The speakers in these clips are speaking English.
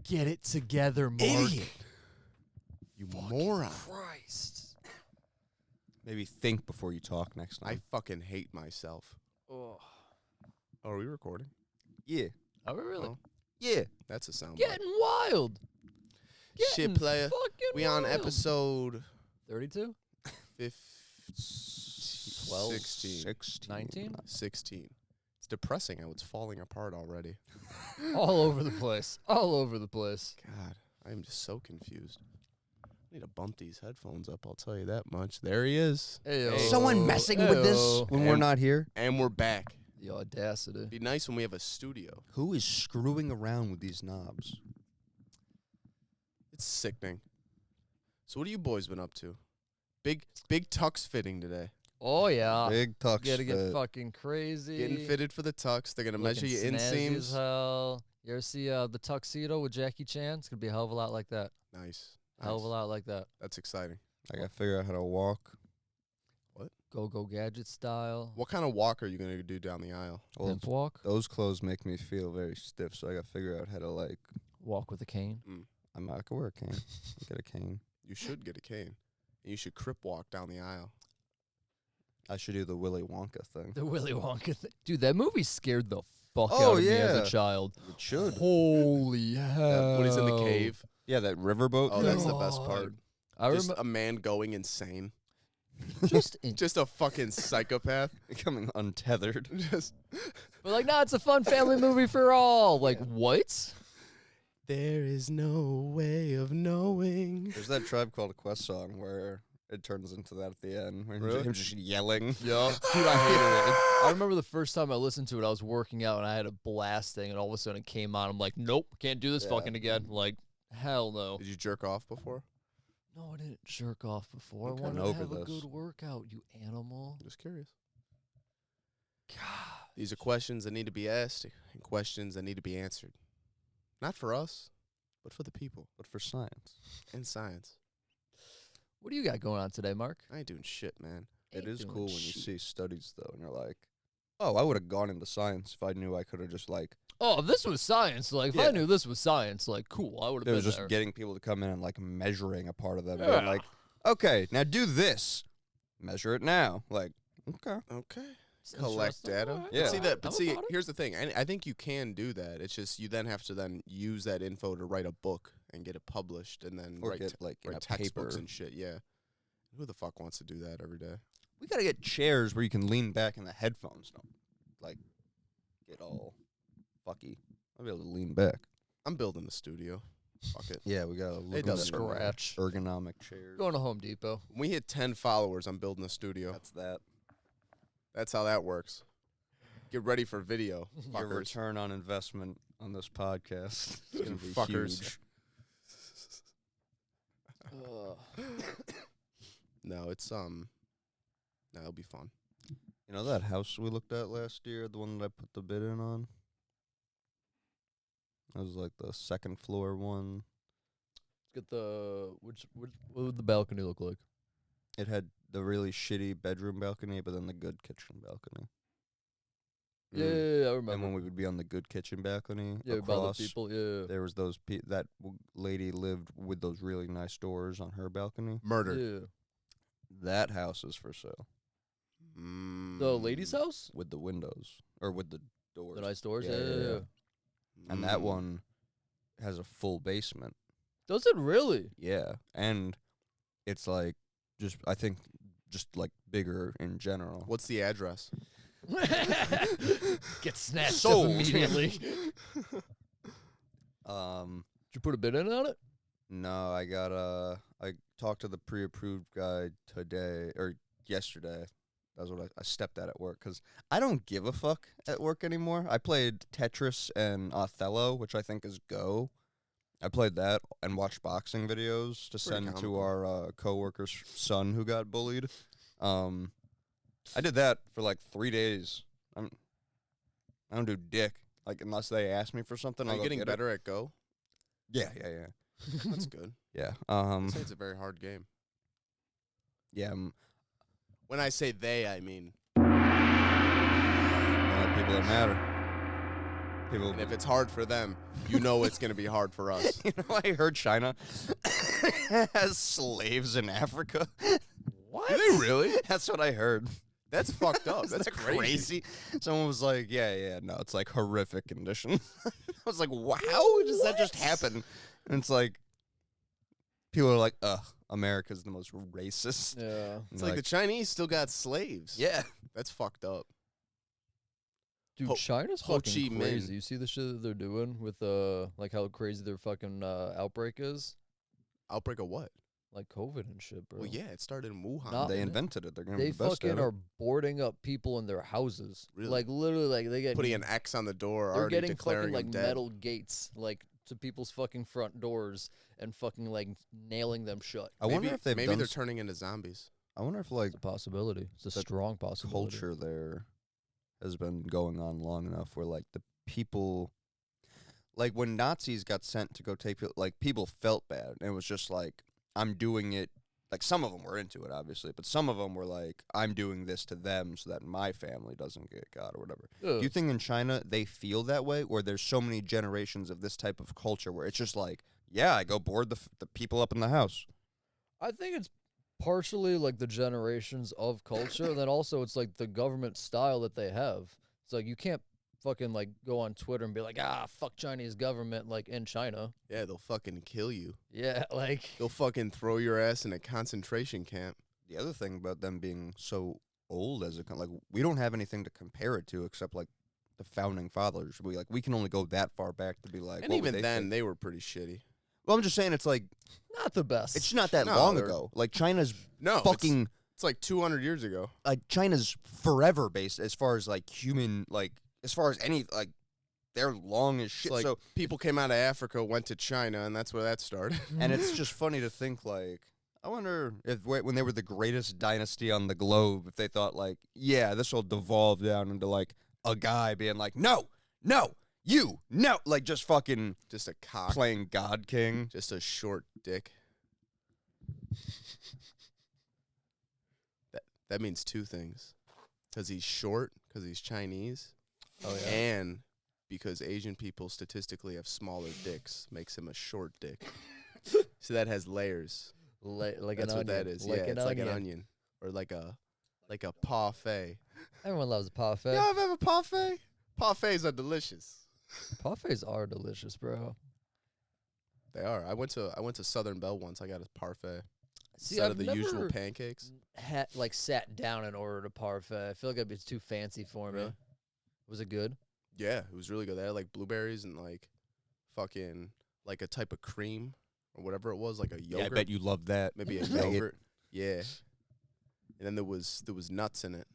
Get it together, Mark. Idiot. You Fucking moron. Christ. Maybe think before you talk next I time. fucking hate myself. Oh. Oh, are we recording? Yeah. Are we really? Oh, Yeah. that's a sound Getting wild. Shit, Getting player. fucking We on wild. episode 32? 12, 16. 19? 16. It's depressing how it's falling apart already. All over the place. All over the place. God, I am just so confused. I need to bump these headphones up, I'll tell you that much. There he is. Ayo. Is someone messing with this Ayo. when we're And- not here? And we're back. The audacity. Be nice when we have a studio. Who is screwing around with these knobs? It's sickening. So what have you boys been up to? Big tux fitting today. Oh, yeah. Big tux Gotta get fit. fucking crazy. Getting fitted for the tux. They're gonna measure Looking your snazzy as inseams. hell. You ever see the tuxedo with Jackie Chan? It's gonna be a hell of a lot like that. Nice. Hell of a Nice. lot like that. That's exciting. I gotta figure out how to walk. Go gadget style. What kind of walk are you gonna do down the aisle? Well, Pimp walk. those clothes make me feel very stiff, so I gotta figure out how to like. Walk with a cane. I'm not gonna wear a cane. Get a cane. You should get a cane. And you should crip walk down the aisle. I should do the Willy Wonka thing. The Willy Wonka thing. Dude, that movie scared the fuck Oh, out of me as yeah. a child. It should. Holy hell. When he's in the cave. Yeah, that riverboat. Oh, thing. that's the best God. part. I Just remember a man going insane. just Just a fucking psychopath. Becoming untethered. Just but like, nah, it's a fun family movie for all. Like, what? there is no way of knowing. There's that Tribe Called Quest song where it turns into that at the end. Where Really? him just yelling. Yeah. Dude, I hated it. I remember the first time I listened to it, I was working out and I had a blasting, and all of a sudden it came on. I'm like, nope, can't do this Yeah. fucking again. Like, hell no. Did you jerk off before? No, I didn't jerk off before. Okay. I wanted I'm to over have a this. good workout, you animal. Just curious. God. These are questions that need to be asked and questions that need to be answered. Not for us, but for the people But for science. and science. What do you got going on today, Mark? I ain't doing shit, man. It Ain't is doing cool when you shit. see studies, though, and you're like, oh, I would have gone into science if I knew I could have just, like, Oh, if this was science, like, if Yeah. I knew this was science, like, cool, I would have there been was just there. getting people to come in and, like, measuring a part of them. Yeah. Being like, okay, now do this. Measure it now. Like, okay. Okay. It's Collect interesting. data. Alright, Yeah. But see that. But I'm see, about it. here's the thing. I think you can do that. It's just you then have to then use that info to write a book and get it published, and then Or write, get, like, in write a textbooks paper. and shit. Yeah. Who the fuck wants to do that every day? We got to get chairs where you can lean back and the headphones don't, like, get all fucky. I'll be able to lean back. I'm building the studio. Fuck it. Yeah, we got to look doesn't at Scratch. ergonomic chairs. Going to Home Depot. When we hit 10 followers, I'm building a studio. That's that. That's how that works. Get ready for video, Your fuckers. return on investment on this podcast is going to be Fuckers. huge. No, it's no, it'll be fun. You know that house we looked at last year, the one that I put the bid in on? That was like the second floor one. Get the what would the balcony look like? It had the really shitty bedroom balcony, but then the good kitchen balcony. Yeah, Mm. I And remember. when we would be on the good kitchen balcony, Yeah, by the across, people. Yeah, there was those that lady lived with those really nice doors on her balcony. Murdered. yeah. That house is for sale The ladies' house, with the windows or with the doors. the nice doors. Yeah, Yeah, yeah, yeah, yeah. yeah. And that one has a full basement. Does it really? Yeah, and it's like I think just bigger in general. What's the address? Get snatched Sold. up immediately. Did you put a bid in on it? No, I talked to the pre-approved guy today or yesterday. That's what I stepped at work because I don't give a fuck at work anymore. I played Tetris and Othello, which I think is Go. I played that and watched boxing videos to Pretty send to comical. our coworker's son who got bullied. I did that for like 3 days. I don't do dick unless they ask me for something. Are I'll you go getting get it. better at Go? Yeah. That's good. Yeah. I say it's a very hard game. Yeah. When I say they, I mean People that matter. People. And if it's hard for them, you know it's going to be hard for us. You know, I heard China has slaves in Africa. What? Do they really? That's what I heard. That's fucked up. Isn't That's that crazy. Someone was like, yeah, no, it's like horrific conditions. I was like, wow, how does that just happen? And it's like, people are like, ugh, America's the most racist. Yeah. It's like the Chinese still got slaves. yeah. That's fucked up. Dude, Ho- China's Ho Chi fucking Minh. crazy. You see the shit that they're doing with like how crazy their fucking outbreak is? Outbreak of what? Like COVID and shit, bro. Well, yeah, it started in Wuhan. Nah, They man. invented it. They're going to They be the best fucking at it. are boarding up people in their houses. Really? Like literally, like they get Putting an X on the door, they're already getting declaring fucking like them dead. metal gates like to people's fucking front doors and fucking like nailing them shut. I wonder Maybe- if they've maybe done they're s- turning into zombies. I wonder if, like, It's a possibility. It's a that strong possibility. culture there has been going on long enough where, like, the people, like, when Nazis got sent to go take, like, people felt bad. And it was just like, I'm doing it. Like, some of them were into it, obviously, but some of them were like, I'm doing this to them so that my family doesn't get got or whatever. Do you think in China they feel that way, or there's so many generations of this type of culture where it's just like, yeah, I go board the people up in the house? I think it's partially like the generations of culture, and then also it's like the government style that they have. It's like you can't fucking like go on Twitter and be like, fuck Chinese government, like in China. Yeah, they'll fucking kill you. Yeah, like They'll fucking throw your ass in a concentration camp. The other thing about them being so old as like, we don't have anything to compare it to except like the founding fathers. We can only go that far back to be like, And what would even they then, think? they were pretty shitty. Well, I'm just saying it's like not the best. it's not that No, long they're- ago. Like China's No, fucking it's like 200 years ago. like China's forever based as far as like human like as far as any like they're long as It's shit. like So people came out of Africa, went to China, and that's where that started. and it's just funny to think like I wonder if when they were the greatest dynasty on the globe, if they thought like, yeah, this will devolve down into like a guy being like, no, you, no, like just fucking Just a cock. playing God King. Just a short dick. That means two things. Because he's short, because he's Chinese, Oh yeah. and because Asian people statistically have smaller dicks, makes him a short dick. So that has layers. Like That's an what onion. that is. Like Yeah, an it's like an onion. onion. Or like a parfait. Everyone loves a parfait. You ever have a parfait? Parfaits are delicious. Parfaits are delicious, bro. They are. I went to Southern Belle once. I got a parfait. See, Instead I've of the never usual pancakes. like sat down and ordered a parfait. I feel like it's too fancy for me. Really? Was it good? Yeah, it was really good. They had like blueberries and like fucking like a type of cream or whatever it was, like a yogurt. Yeah, I bet you love that. Maybe a Bag it. yogurt. Yeah. And then there was nuts in it.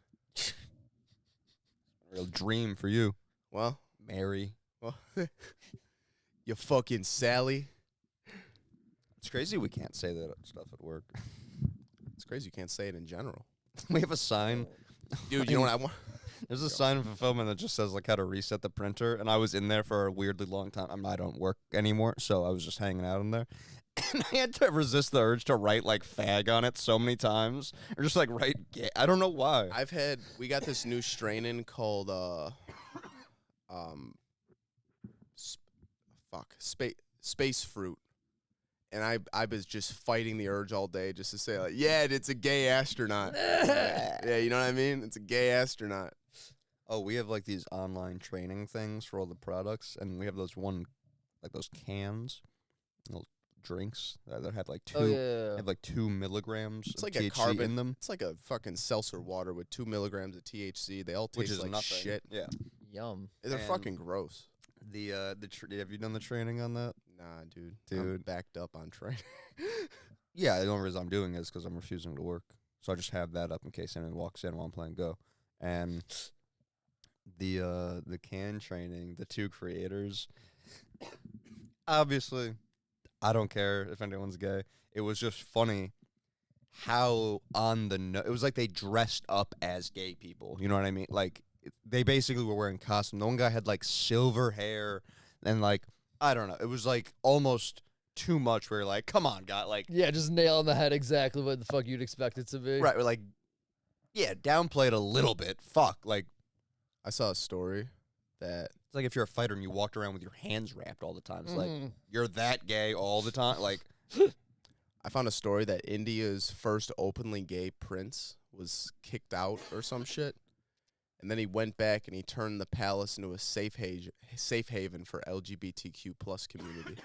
Real dream for you, Well, Mary. you fucking Sally. It's crazy we can't say that stuff at work. It's crazy you can't say it in general. We have a sign. Dude, you know what I want? There's a sign in fulfillment that just says like how to reset the printer, and I was in there for a weirdly long time. I don't work anymore, so I was just hanging out in there, and I had to resist the urge to write like fag on it so many times, or just like write gay. I don't know why. We got this new strain in called space fruit. And I was just fighting the urge all day just to say like, yeah, it's a gay astronaut. Yeah, you know what I mean? It's a gay astronaut. Oh, we have like these online training things for all the products, and we have those those cans, little drinks that have like Oh yeah. have like 2 milligrams It's of like a THC carbon in them, It's like a fucking seltzer water with 2 milligrams of THC. They all which taste is like nothing. shit. Yeah. Yum. They're And- fucking gross. Have you done the training on that? Nah, dude. I'm Dude. backed up on training. Yeah, the only reason I'm doing it is because I'm refusing to work. So I just have that up in case anyone walks in while I'm playing Go. And the can training, the 2 creators, obviously, I don't care if anyone's gay. It was just funny how it was like they dressed up as gay people. You know what I mean? Like, they basically were wearing costumes. The one guy had, like, silver hair and, like, I don't know. It was, like, almost too much where you're like, come on, guy. Like, Yeah, just nail on the head exactly what the fuck you'd expect it to be. right, like, yeah, downplay it a little bit. Fuck, like, I saw a story that It's like if you're a fighter and you walked around with your hands wrapped all the time. It's like Mhm. you're that gay all the time. Like, I found a story that India's first openly gay prince was kicked out or some shit. And then he went back and he turned the palace into a safe haven for LGBTQ plus community.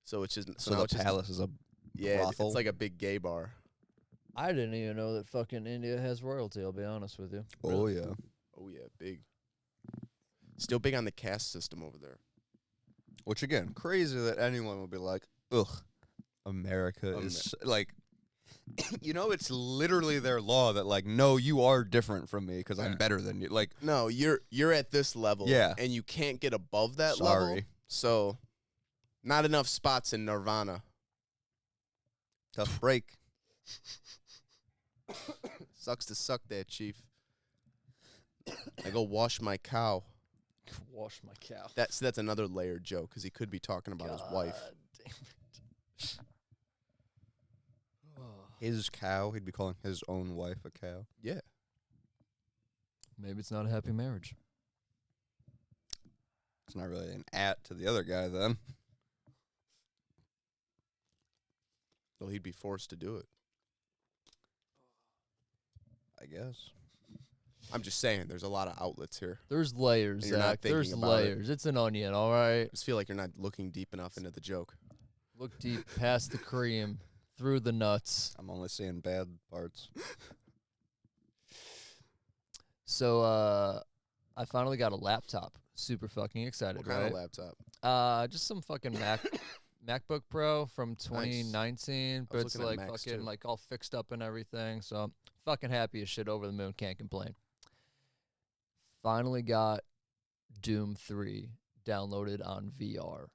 So it's just so now the it's just- palace is a yeah, brothel? it's like a big gay bar. I didn't even know that fucking India has royalty. I'll be honest with you. oh yeah. Oh yeah, big. Still big on the caste system over there. Which again, crazy that anyone would be like, ugh, America is like, you know, it's literally their law that like, no, you are different from me because I'm better than you. Like, No, you're at this level, Yeah. and you can't get above that level. sorry, So, not enough spots in Nirvana. tough break. Sucks to suck that, Chief. I go wash my cow. Wash my cow. That's another layered joke because he could be talking about his wife. God damn it. Oh, His cow. He'd be calling his own wife a cow. Yeah. maybe it's not a happy marriage. It's not really an at to the other guy then. Well, he'd be forced to do it. I guess. I'm just saying, there's a lot of outlets here. There's layers, And you're not Zach. thinking There's about it. layers. It's an onion, all right? I just feel like you're not looking deep enough into the joke. Look deep past the cream, through the nuts. I'm only seeing bad parts. So, I finally got a laptop. Super fucking excited, What kind right? of laptop? Just some fucking MacBook Pro from 2019, but was it's looking at like Macs, fucking too. like all fixed up and everything. So I'm fucking happy as shit, over the moon, can't complain. Finally got Doom 3 downloaded on VR.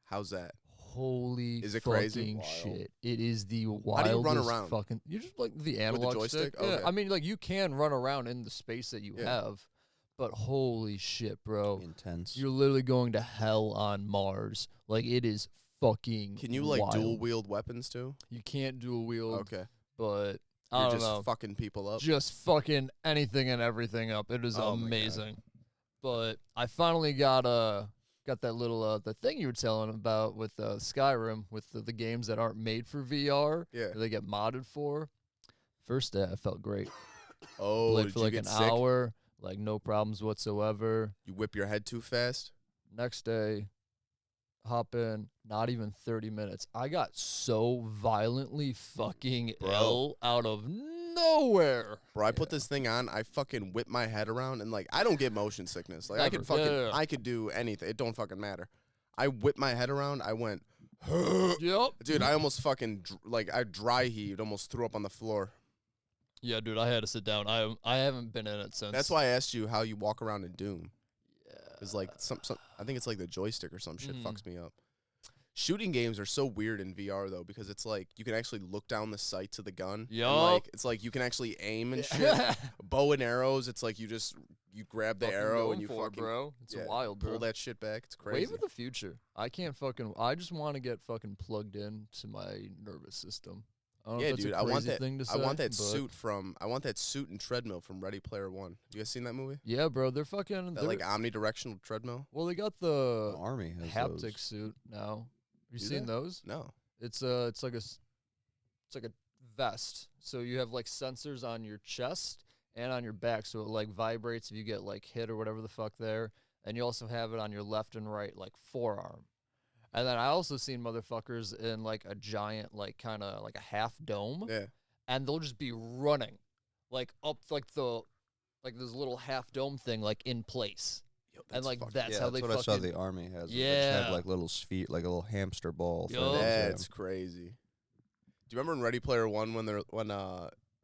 How's that? Holy Is it fucking crazy? Wild. shit. It is the How wildest do you run around? fucking, you just like the analog joystick? stick. Yeah, Okay. I mean like you can run around in the space that you Yeah. have, but holy shit, bro. Intense. You're literally going to hell on Mars. Like, it is fucking Can you like wild. dual wield weapons too? You can't dual wield, Okay. but I You're don't just know. fucking people up. Just fucking anything and everything up. It is Oh my God. amazing. But I finally got that little the thing you were telling about with Skyrim, with the games that aren't made for VR, Yeah. that they get modded for. First day I felt great. Oh, Played did for you like get an sick? hour, like no problems whatsoever. You whip your head too fast? Next day, hop in, not even 30 minutes. I got so violently fucking Bro. ill out of nowhere. Bro, I put this thing on, I fucking whip my head around, and like I don't get motion sickness. Like I could Never. fucking Yeah. I could do anything. It don't fucking matter. I whipped my head around, I went Yep. dude, I almost fucking I dry heaved, almost threw up on the floor. Yeah, dude, I had to sit down. I haven't been in it since. That's why I asked you how you walk around in Doom. Yeah. It's like some I think it's like the joystick or some shit Mhm. fucks me up. Shooting games are so weird in VR though, because it's like you can actually look down the sights of the gun. and, Yup. like it's like you can actually aim and shit. Bow and arrows, it's like you grab the Fucking arrow going and you for it, fucking bro. It's yeah, wild, bro. pull that shit back. It's crazy. Wave of the future. I can't fucking. I just want to get fucking plugged in to my nervous system. I don't know Yeah, if that's dude, a I crazy want that. thing to say. I want that but- suit and treadmill from Ready Player One. You guys seen that movie? Yeah, bro. They're fucking. That they're- like omnidirectional treadmill? well, they got The the army has haptic those. suit now. You Do seen they? those? No. It's like it's like a vest. So you have like sensors on your chest and on your back, so it like vibrates if you get like hit or whatever the fuck there. And you also have it on your left and right like forearm. And then I also seen motherfuckers in like a giant like kind of like a half dome, Yeah. and they'll just be running like up like this little half dome thing like in place. Yo, And like fucking- that's yeah, how that's they what I saw fucking the army has. They just have Yeah. like little feet, like a little hamster ball. Yup. thing. That's crazy. Do you remember in Ready Player One when they're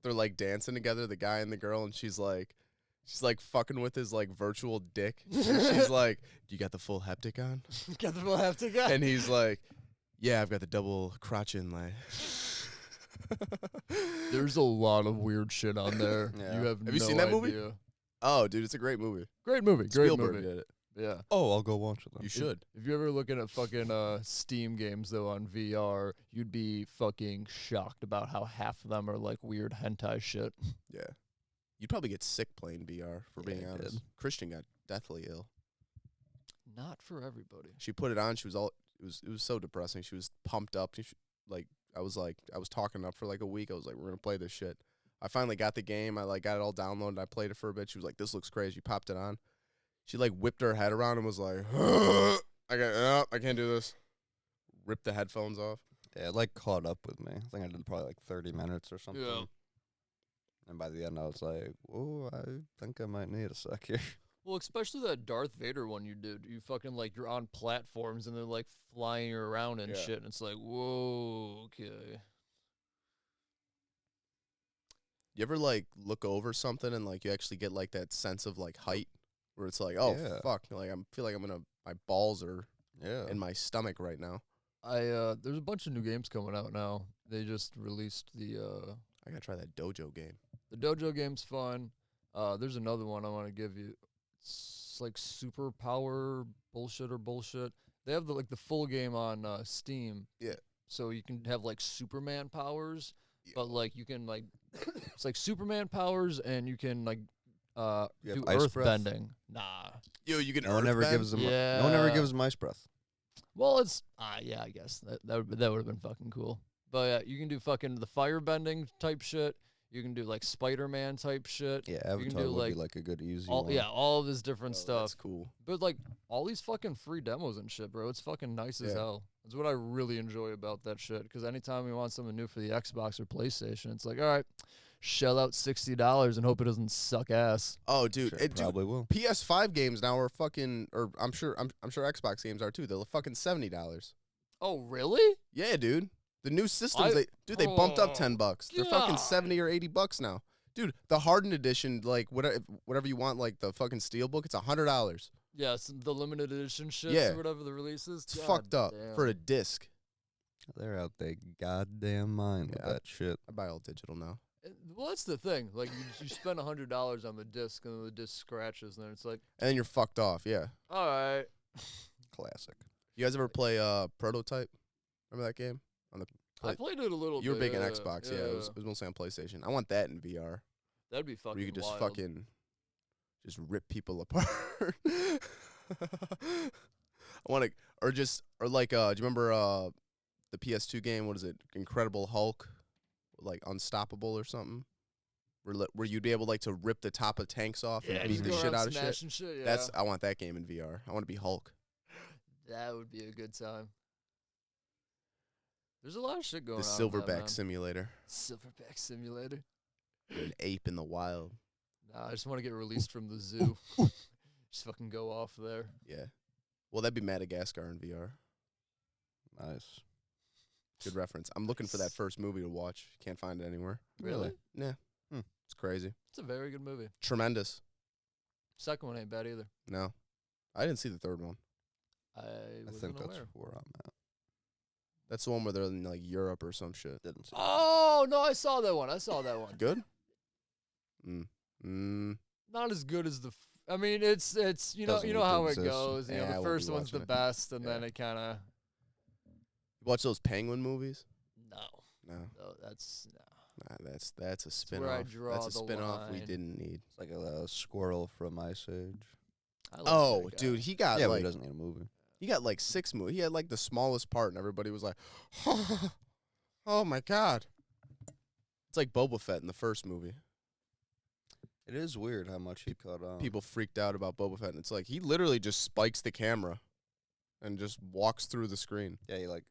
like dancing together, the guy and the girl, and she's like fucking with his like virtual dick. And she's like, "Do you got the full haptic on?" got the full haptic guy. And he's like, "Yeah, I've got the double crotch inlay." There's a lot of weird shit on there. Yeah. You have Have you no seen that movie? idea. Oh, dude, it's a great movie. Great movie. Great Spielberg movie. did it. Yeah. Oh, I'll go watch it then. You should. If you're ever looking at fucking Steam games though on VR, you'd be fucking shocked about how half of them are like weird hentai shit. Yeah. You'd probably get sick playing VR, for Yeah, being I honest. did. Christian got deathly ill. not for everybody. She put it on. She was all. It was so depressing. She was pumped up. I was talking up for like a week. I was like, we're gonna play this shit. I finally got the game. I got it all downloaded. I played it for a bit. She was like, this looks crazy. She popped it on. She like whipped her head around and was like, I can't do this. Ripped the headphones off. Yeah, it like caught up with me. I think I did probably like 30 minutes or something. Yeah. And by the end, I was like, whoa, I think I might need a sec here. Well, especially that Darth Vader one you did. You fucking like you're on platforms and they're like flying you around and Yeah. shit, and it's like, whoa, okay. You ever like look over something and like you actually get like that sense of like height where it's like, oh Yeah. fuck, like feel like my balls are Yeah. in my stomach right now. There's a bunch of new games coming out now. They just released the I gotta try that Dojo game. Dojo game's fun. There's another one I want to give you. It's like superpower bullshit. They have the full game on Steam. Yeah. So you can have like Superman powers, Yeah. but like you can like it's like Superman powers and you can like You do have ice earth breath? bending. Nah. Yo, you can No one ever gives them. No one ever Yeah. gives them ice breath. Well, it's yeah, I guess that would have been fucking cool. But yeah, you can do fucking the fire bending type shit. You can do like Spider-Man type shit. Yeah, You can Avatar do, would like, be like a good easy All one. yeah, all of this different stuff. That's cool. But like all these fucking free demos and shit, bro. It's fucking nice as Yeah. hell. That's what I really enjoy about that shit. Because anytime you want something new for the Xbox or PlayStation, it's like, all right, shell out $60 and hope it doesn't suck ass. Oh, dude, Sure, dude, probably will. PS5 games now are fucking, or I'm sure Xbox games are too. They're fucking $70. Oh, really? Yeah, dude. The new systems, they bumped up $10. They're fucking God. 70 or $80 now. Dude, the hardened edition, like whatever you want, like the fucking steelbook, it's $100. Yes, the limited edition shit Yeah. or whatever the release is. It's God fucked up damn. for a disc. They're out there goddamn mind with Yeah. that shit. I buy all digital now. Well, that's the thing. Like, you spend $100 on the disc, and then the disc scratches, and then it's like, And then you're fucked off, yeah. all right. Classic. You guys ever play Prototype? Remember that game? I played it a little You were bit. big on Xbox, yeah. It was mostly on PlayStation. I want that in VR. That'd be fucking Where you could just wild. fucking just rip people apart. I want to, or like, do you remember the PS2 game? What is it? Incredible Hulk, like Unstoppable or something, where you'd be able like to rip the top of tanks off and beat just the go shit around out of shit. smashing shit. Yeah. That's I want that game in VR. I want to be Hulk. That would be a good time. There's a lot of shit going The on. with that, Silverback man. Simulator. Silverback Simulator. You're an ape in the wild. Nah, I just want to get released from the zoo. Just fucking go off there. Yeah. Well, that'd be Madagascar in VR. Nice. Good reference. I'm looking for that first movie to watch. Can't find it anywhere. Really? Yeah. It's crazy. It's a very good movie. Tremendous. Second one ain't bad either. No. I didn't see the third one. I wasn't think that's aware. where I'm at. That's the one where they're in like Europe or some shit. Didn't see. Oh no, I saw that one. Good? Not as good as the. I mean, it's you know Doesn't you need know to how it exist. goes. You Yeah, I know, the won't be first one's the watching it. best, and then Yeah. it kind of You watch those Penguin movies? no, No. that's no. Nah, that's a spin where I off. draw That's a the spin off we line. didn't need. It's like a squirrel from Ice Age. I like Oh, that guy. dude, he got Yeah, but like he doesn't need a movie. he got like 6 movies. He had like the smallest part and everybody was like, "Oh my god." It's like Boba Fett in the first movie. It is weird how much he caught on. People freaked out about Boba Fett and it's like he literally just spikes the camera and just walks through the screen. Yeah, he like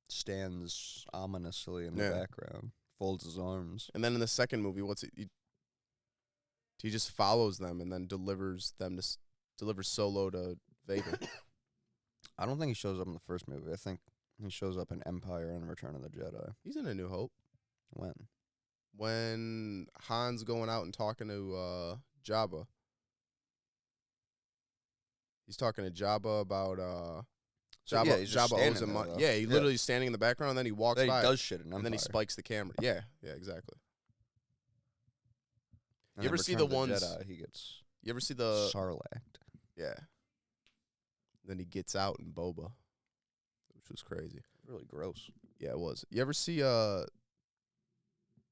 stands ominously in Yeah. the background, folds his arms. And then in the second movie, he just follows them and then delivers Solo to Vader. I don't think he shows up in the first movie. I think he shows up in Empire and Return of the Jedi. He's in A New Hope. When? When Han's going out and talking to Jabba. He's talking to Jabba about So, Jabba, yeah, he's just Jabba owes standing him there, money. though. Yeah, he literally is standing in the background and then he walks Then he by does shit in Empire. and then he spikes the camera. Yeah, exactly. And You then ever see Return the of ones- Jedi, he gets You ever see the sarlacked. Yeah. Then he gets out in Boba, which was crazy. Really gross. Yeah, it was. You ever see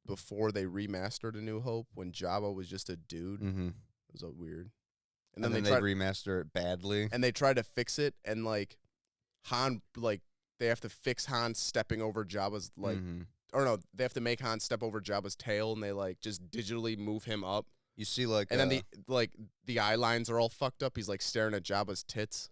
before they remastered A New Hope when Jabba was just a dude? Mm-hmm. It was weird. and then then they tried remaster it badly. and they try to fix it, and like Han, like they have to fix Han stepping over Jabba's like, Mhm. or no, they have to make Han step over Jabba's tail, and they like just digitally move him up, You see, like, and then the eye lines are all fucked up. He's like staring at Jabba's tits.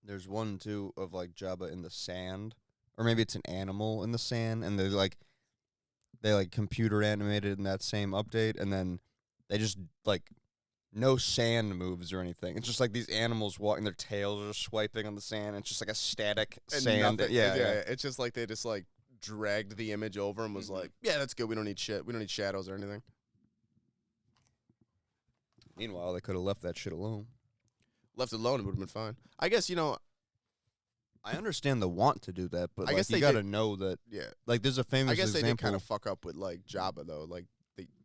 there's one too of like Jabba in the sand, or maybe it's an animal in the sand, and they computer animated in that same update, and then they just like no sand moves or anything. It's just like these animals walking, their tails are swiping on the sand. It's just like a static And sand. nothing- Yeah. It's just like they just like dragged the image over and was Mhm. like, yeah, that's good. We don't need shit. We don't need shadows or anything. Meanwhile, they could have left that shit alone. Left it alone, it would have been fine. I guess, I understand the want to do that, but I like, guess you they gotta know that. yeah. Like, there's a famous I guess they did example. kind of fuck up with like Jabba though. Like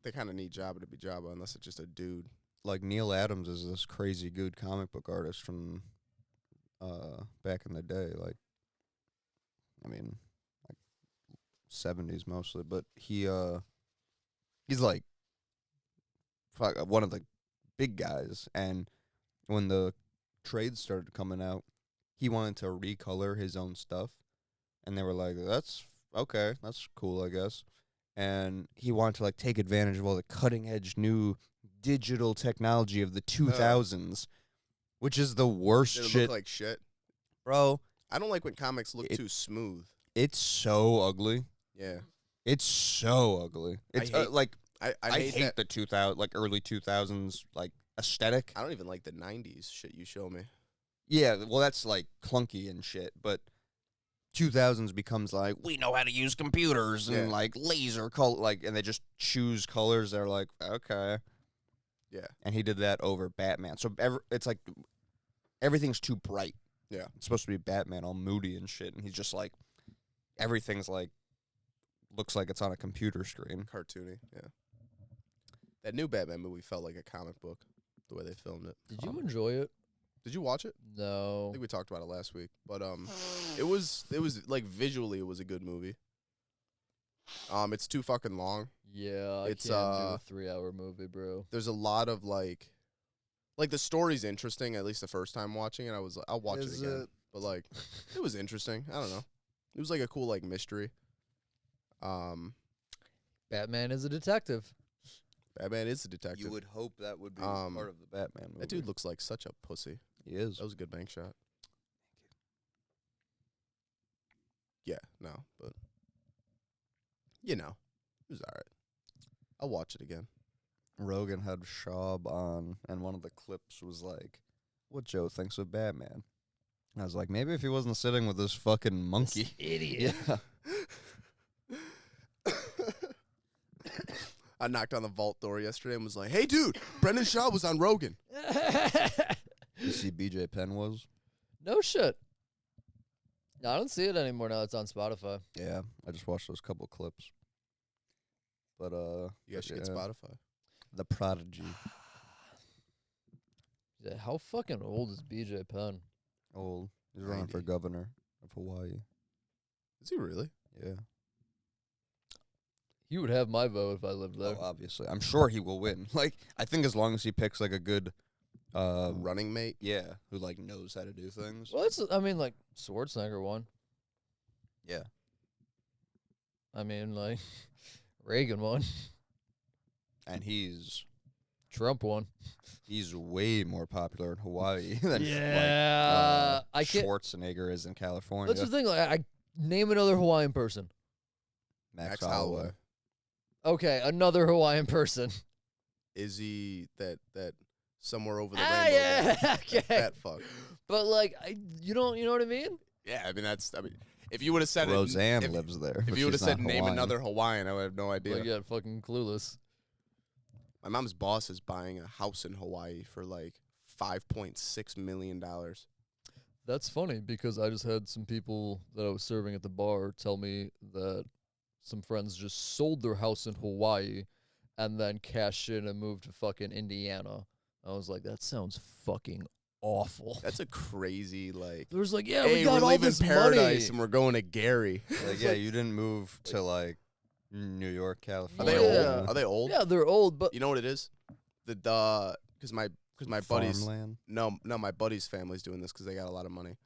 they kind of need Jabba to be Jabba unless it's just a dude. Like Neil Adams is this crazy good comic book artist from back in the day. Like, I mean, like 70s mostly, but he's like one of the big guys. And when the trades started coming out, he wanted to recolor his own stuff, and they were like, "That's okay, that's cool, I guess." And he wanted to like take advantage of all the cutting edge new digital technology of the 2000s, which is the worst Did it shit, look like shit? bro. I don't like when comics look It- too smooth. It's so ugly. Yeah. It's so ugly. It's hate- like I I hate hate that. the 2000 like early 2000s like aesthetic. I don't even like the 90s shit you show me. Yeah, well, that's like clunky and shit, but 2000s becomes like we know how to use computers and Yeah. like laser color, like, and they just choose colors that are like okay. Yeah. And he did that over Batman, so it's like everything's too bright. Yeah. It's supposed to be Batman all moody and shit, and he's just like everything's like looks like it's on a computer screen. Cartoony. Yeah. That new Batman movie felt like a comic book, the way they filmed it. Did you enjoy it? Did you watch it? I No. think we talked about it last week, but it was like visually it was a good movie. It's too fucking long. Yeah, I It's, can't do a 3-hour movie, bro. There's a lot of like the story's interesting. At least the first time watching it, I was like, I'll watch Is it again. it? But like, it was interesting. I don't know. It was like a cool like mystery. Batman is a detective. Batman is a detective. You would hope that would be Um, part of the Batman movie. That dude looks like such a pussy. he is. That was a good bank shot. Yeah, no, but it was alright. I'll watch it again. Rogan had Schaub on, and one of the clips was like, "What Joe thinks of Batman?" And I was like, maybe if he wasn't sitting with this fucking monkey. Idiot. Yeah. I knocked on the vault door yesterday and was like, "Hey, dude, Brendan Shaw was on Rogan." You see, BJ Penn was. No shit. No, I don't see it anymore now. It's on Spotify. Yeah, I just watched those couple clips. But You guys should get yeah. Spotify. The Prodigy. Yeah, how fucking old is BJ Penn? Old. He's running for 90. governor of Hawaii. Is he really? Yeah. He would have my vote if I lived there. Oh, obviously. I'm sure he will win. Like, I think as long as he picks like a good Running mate. yeah, who like knows how to do things. Well, it's, I mean, like, Schwarzenegger won. Yeah. I mean, like, Reagan won. And he's Trump won. way more popular in Hawaii than Yeah. I can't. Schwarzenegger is in California. That's the thing. Like, I name another Hawaiian person. Max Max Holloway. Holloway. Okay, another Hawaiian person. Is he that somewhere over the Ah, rainbow? yeah, guy? okay. Fat fuck. But like, you know what I mean? Yeah, I mean if you would have said Roseanne if, lives there. if but you would have she's said not name Hawaiian. another Hawaiian, I would have no idea. Like, yeah, fucking clueless. My mom's boss is buying a house in Hawaii for like $5.6 million. That's funny because I just had some people that I was serving at the bar tell me that some friends just sold their house in Hawaii and then cashed in and moved to fucking Indiana. I was like, that sounds fucking awful. That's a crazy like. There was like, yeah, Hey, we got we're all leaving this paradise money. and we're going to Gary. Like, yeah, you didn't move to like New York, Are California. they Yeah. old? Are they old? Yeah, they're old, but You know what it is? Because my because my buddy's Farmland. no, my buddy's family's doing this because they got a lot of money.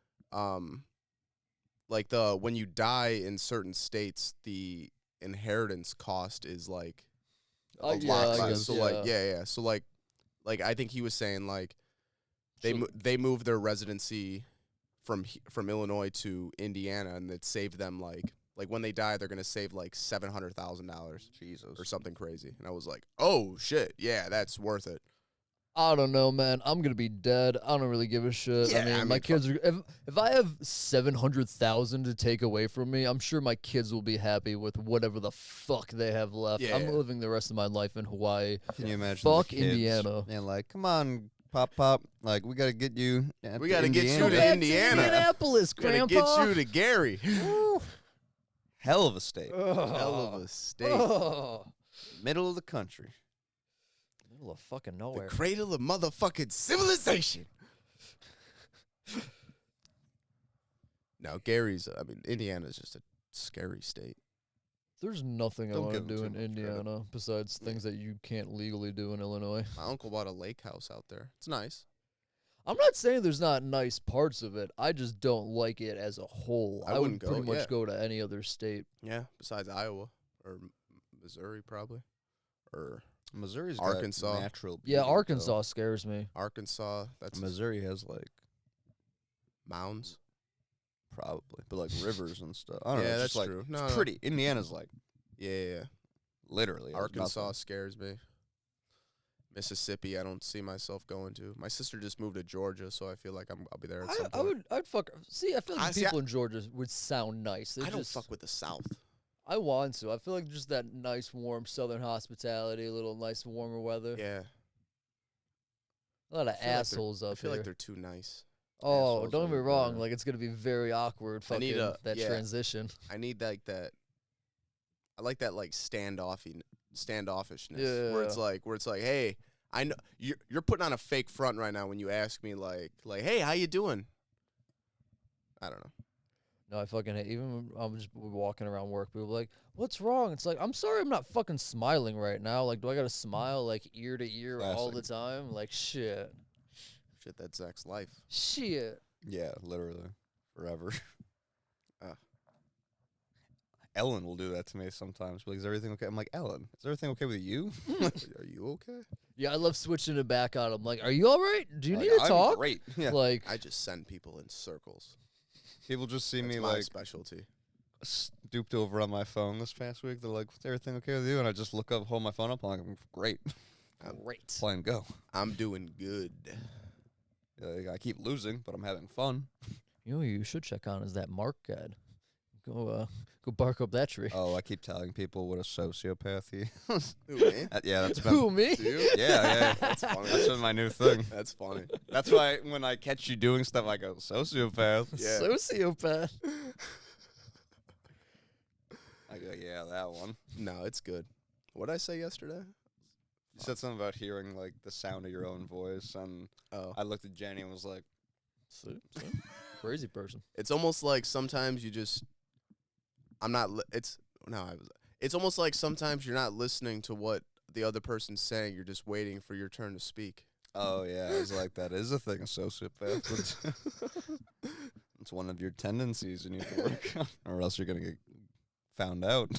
Like when you die in certain states, the inheritance cost is like a Yeah, lot I less. guess, So yeah. So like I think he was saying like So- they moved their residency from Illinois to Indiana, and it saved them like when they die, they're gonna save like $700,000 Jesus. or something crazy. And I was like, oh shit, yeah, that's worth it. I don't know, man. I'm gonna be dead. I don't really give a shit. Yeah, I mean, I mean, my kids are. If I have 700,000 to take away from me, I'm sure my kids will be happy with whatever the fuck they have left. Yeah. I'm living the rest of my life in Hawaii. Can you imagine? Fuck the kids Indiana. And like, come on, pop. Like, we gotta get you. We gotta get you Go to back Indiana. Indianapolis, We're gonna Grandpa. get you to Gary. Hell of a state. Hell of a state. Oh. Middle of the country. Middle of fucking The nowhere. cradle of motherfucking civilization. No, Indiana's just a scary state. There's nothing I Don't want to give 'em do too in much credit. Indiana besides things that you can't legally do in Illinois. My uncle bought a lake house out there. It's nice. I'm not saying there's not nice parts of it. I just don't like it as a whole. I I would wouldn't pretty go, much yeah. go to any other state. Yeah, besides Iowa or Missouri probably. Or Missouri's Arkansas. got natural. Yeah, beauty, though. Arkansas scares me. Arkansas, that's Missouri has like mounds. probably, but like rivers and stuff. I don't know. Yeah, It's that's just, like, true. It's No, no. pretty. Indiana's like Yeah. literally has Arkansas nothing. scares me. Mississippi, I don't see myself going to. My sister just moved to Georgia, so I feel like I'll be there at some point. I'd fuck. See, I feel like See, people in Georgia would sound nice. They I don't just, fuck with the South. I want to. I feel like just that nice, warm Southern hospitality, a little nice, warmer weather. Yeah. A lot of I feel like they're- assholes I up feel here. like they're too nice. Oh, assholes don't get me are wrong. bad. Like it's gonna be very awkward. I need Fucking that yeah. transition. I need like that. I like that like standoffishness Yeah. where it's like, hey, I know you're putting on a fake front right now when you ask me like, hey, how you doing? I don't know. No, I fucking hate. Even when I'm just walking around work, people are like, "What's wrong?" It's like, I'm sorry, I'm not fucking smiling right now. Like, do I gotta smile like ear to ear all the Classic. time? Like, shit, Shit, that's Zach's life. shit. Yeah, literally forever. Ah. Ellen will do that to me sometimes. Like, is everything okay? I'm like, Ellen, is everything okay with you? Are you okay? Yeah, I love switching it back on. I'm like, "Are you all right? Do you Like, need to I'm talk?" Great. Yeah. Like, I just send people in circles. People just see That's me my like specialty. stooped over on my phone this past week. They're like, "Is everything okay with you?" And I just look up, hold my phone up. I'm like, "Great, great. play and go." I'm doing good. I keep losing, but I'm having fun. You know, who you should check on is that Mark guy. Go bark up that tree. Oh, I keep telling people what a sociopath he is. Ooh, man. Yeah, that's been. Who, me? Do you? Yeah. That's funny. That's been my new thing. That's funny. That's why when I catch you doing stuff, I go, sociopath. Yeah. Sociopath. I go, yeah, that one. No, it's good. What did I say yesterday? You said something about hearing like the sound of your own voice, and Oh, I looked at Jenny and was like, See? Crazy person. it's almost like sometimes you just. I'm not. It's almost like sometimes you're not listening to what the other person's saying. You're just waiting for your turn to speak. "Oh yeah," I was like, "That is a thing, a sociopath. It's one of your tendencies you need to work on, or else you're gonna get found out.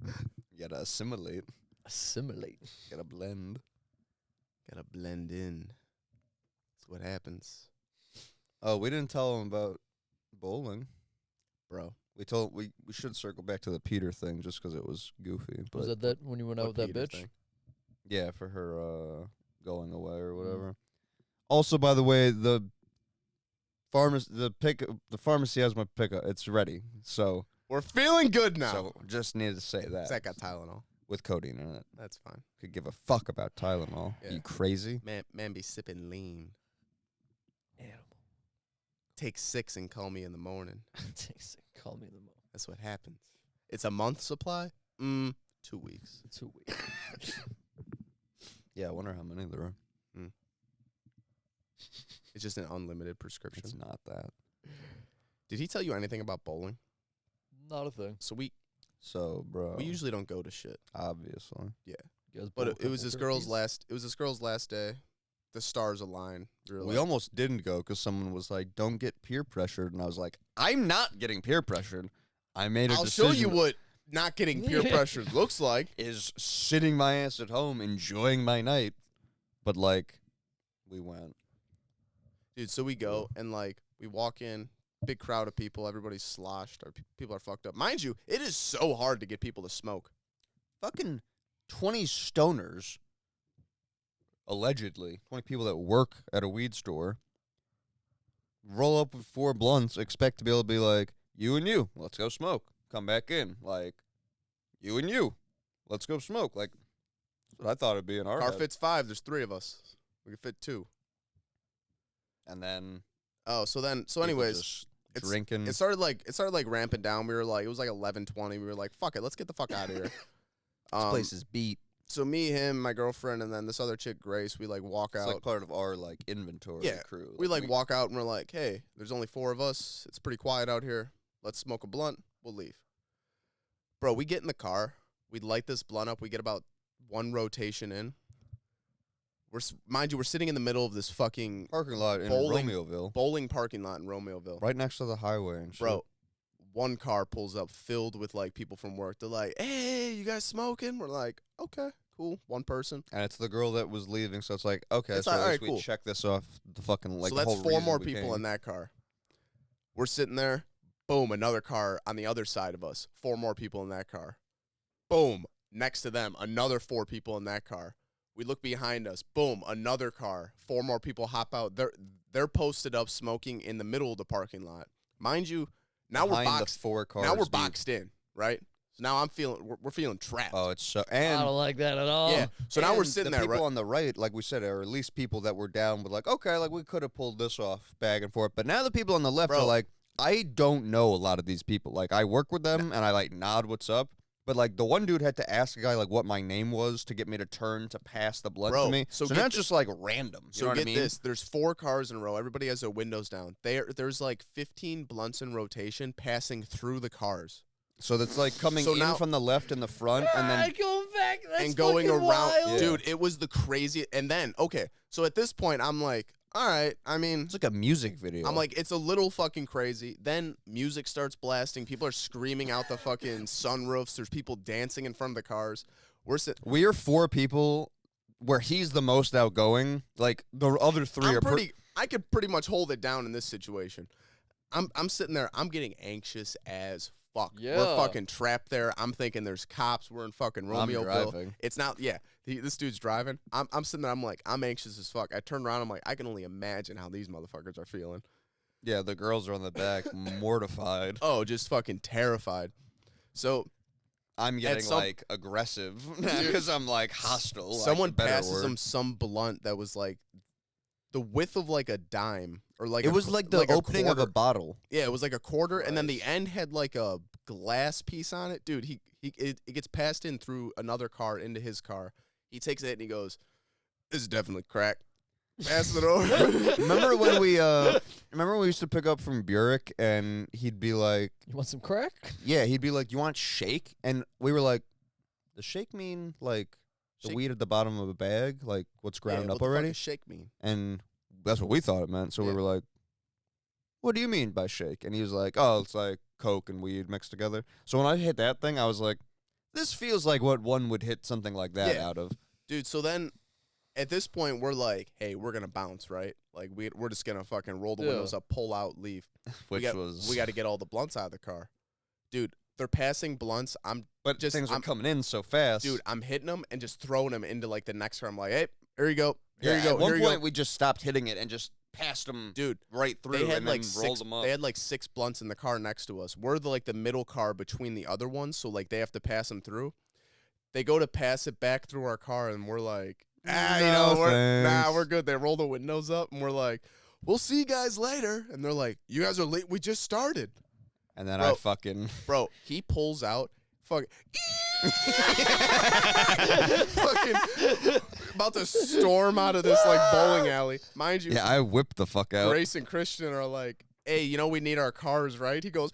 You gotta assimilate, Assimilate. gotta blend." Gotta blend in. That's what happens, Oh, we didn't tell him about bowling. bro. We should circle back to the Peter thing just because it was goofy. But Was that when you went out with What that Peter bitch? thing? yeah, for her going away or whatever. Also, by the way, the pharmacy has my pickup. It's ready. So We're feeling good now. so just needed to say that Zach got Tylenol. with codeine in it. That's fine. Could give a fuck about Tylenol. Yeah. You crazy? Man be sipping lean. Animal. Take 6 and call me in the morning. Call me in the moment. That's what happens. It's a month supply? 2 weeks. 2 weeks. Yeah, I wonder how many there are. It's just an unlimited prescription. It's not that. Did he tell you anything about bowling? Not a thing. So we So, bro, usually don't go to shit. obviously. Get guys But blow a it was couple this girl's turkeys? last. It was this girl's last day. The stars align. We almost didn't go because someone was like, "Don't get peer pressured," and I was like, "I'm not getting peer pressured. I made a I'll show decision. you what not getting peer pressure looks like. Is sitting my ass at home enjoying my night." But like, we went. Dude, so we go and like we walk in, big crowd of people, everybody's sloshed, people are fucked up. Mind you, it is so hard to get people to smoke. Fucking 20 stoners, allegedly 20 people that work at a weed store, roll up with 4 blunts, expect to be able to be like, "You and you, let's go smoke. Come back in." Like, "You and you, let's go smoke." Like, that's what I thought it'd be in our Car head. fits 5, there's 3 of us. We can fit 2. And then So people anyways, just it's- drinking. it started like ramping down. We were like, it was like 11:20. We were like, fuck it, let's get the fuck out of here. This place is beat. So me, him, my girlfriend, and then this other chick, Grace, we like walk It's out. like part of our like inventory Yeah, crew. we like walk out and we're like, hey, there's only 4 of us. It's pretty quiet out here. Let's smoke a blunt. We'll leave. Bro, we get in the car. We light this blunt up. We get about 1 rotation in. Mind you, we're sitting in the middle of this fucking parking lot in bowling- Romeoville, bowling parking lot in Romeoville. right next to the highway and shit. Bro, one car pulls up filled with like people from work. They're like, hey, you guys smoking? We're like, okay, cool. One person. And it's the girl that was leaving, so it's like, okay, It's so like, at all least right, we cool. check this off the fucking like So the that's whole 4 reason more we people came. in that car. We're sitting there. Boom, another car on the other side of us. 4 more people in that car. Boom, next to them, another 4 people in that car. We look behind us. Boom, another car. 4 more people hop out. They're posted up smoking in the middle of the parking lot. Mind you, now Behind we're the boxed. 4 cars. Now we're deep. boxed in, right? So now we're feeling trapped. Oh, it's so I and don't like that at all. yeah. So now we're and sitting the there, people right? on the right, like we said, are at least people that were down with like, okay, like we could have pulled this off back and forth. But now the people on the left Bro. are like, I don't know a lot of these people. Like I work with them and I like nod what's up. But like the one dude had to ask a guy like what my name was to get me to turn to pass the blunt Bro, to me. so So get now it's just like random. You So know what get I mean? this: there's 4 cars in a row. Everybody has their windows down. There's like 15 blunts in rotation passing through the cars So that's like coming So in now- from the left in the front and then going back. That's and going fucking around. wild. Dude, it was the craziest. And then, okay, so at this point, I'm like, all right. I mean, it's like a music video. I'm like, it's a little fucking crazy. Then music starts blasting. People are screaming out the fucking sunroofs. There's people dancing in front of the cars. We're sitting. we are 4 people where he's the most outgoing. Like the other 3 are I could pretty much hold it down in this situation. I'm sitting there. I'm getting anxious as fuck. Yeah. We're fucking trapped there. I'm thinking there's cops. We're in fucking I'm Romeoville. driving. It's not. Yeah, this dude's driving. I'm sitting there. I'm like, I'm anxious as fuck. I turn around. I'm like, I can only imagine how these motherfuckers are feeling. Yeah, the girls are on the back, mortified. Oh, just fucking terrified. So I'm getting some- like aggressive because I'm like hostile. someone like, the better passes word. them some blunt that was like the width of like a dime or like It a was qu- like the opening of a quarter. bottle. Yeah, it was like a quarter, and then the Christ. end had like a glass piece on it. Dude, it gets passed in through another car into his car. He takes it and he goes, "This is definitely crack." Passes it over. Remember when we used to pick up from Burek and he'd be like, You want some crack? yeah, he'd be like, "You want shake?" And we were like, "Does shake mean like the Shake- weed at the bottom of a bag, like what's ground Yeah, up what the fuck already?" does shake mean? And that's what we thought it meant. So we Yeah. were like, "What do you mean by shake?" And he was like, "Oh, it's like Coke and weed mixed together." So when I hit that thing, I was like, "This feels like what one would hit something like that Yeah. out of." Dude, so then at this point we're like, "Hey, we're gonna bounce, right? Like we're just gonna fucking roll the Yeah. windows up, pull out, leave. Which we was got to get all the blunts out of the car, dude. They're passing blunts. but just- things were I'm- coming in so fast. Dude, I'm hitting them and just throwing them into like the next car. I'm like, hey, here you go. Here yeah, you go. At one here you point, go. we just stopped hitting it and just passed them Dude, right through they had and like then rolled six. them up. They had like 6 blunts in the car next to us. We're the middle car between the other ones, so like they have to pass them through. They go to pass it back through our car, and we're like, No, nah, thanks. we're good. They roll the windows up, and we're like, we'll see you guys later. And they're like, you guys are late. We just started, and then Bro. I fucking bro. He pulls out, fucking about to storm out of this like bowling alley. Mind you, I whipped the fuck out. Grace and Christian are like, hey, we need our cars, right? He goes,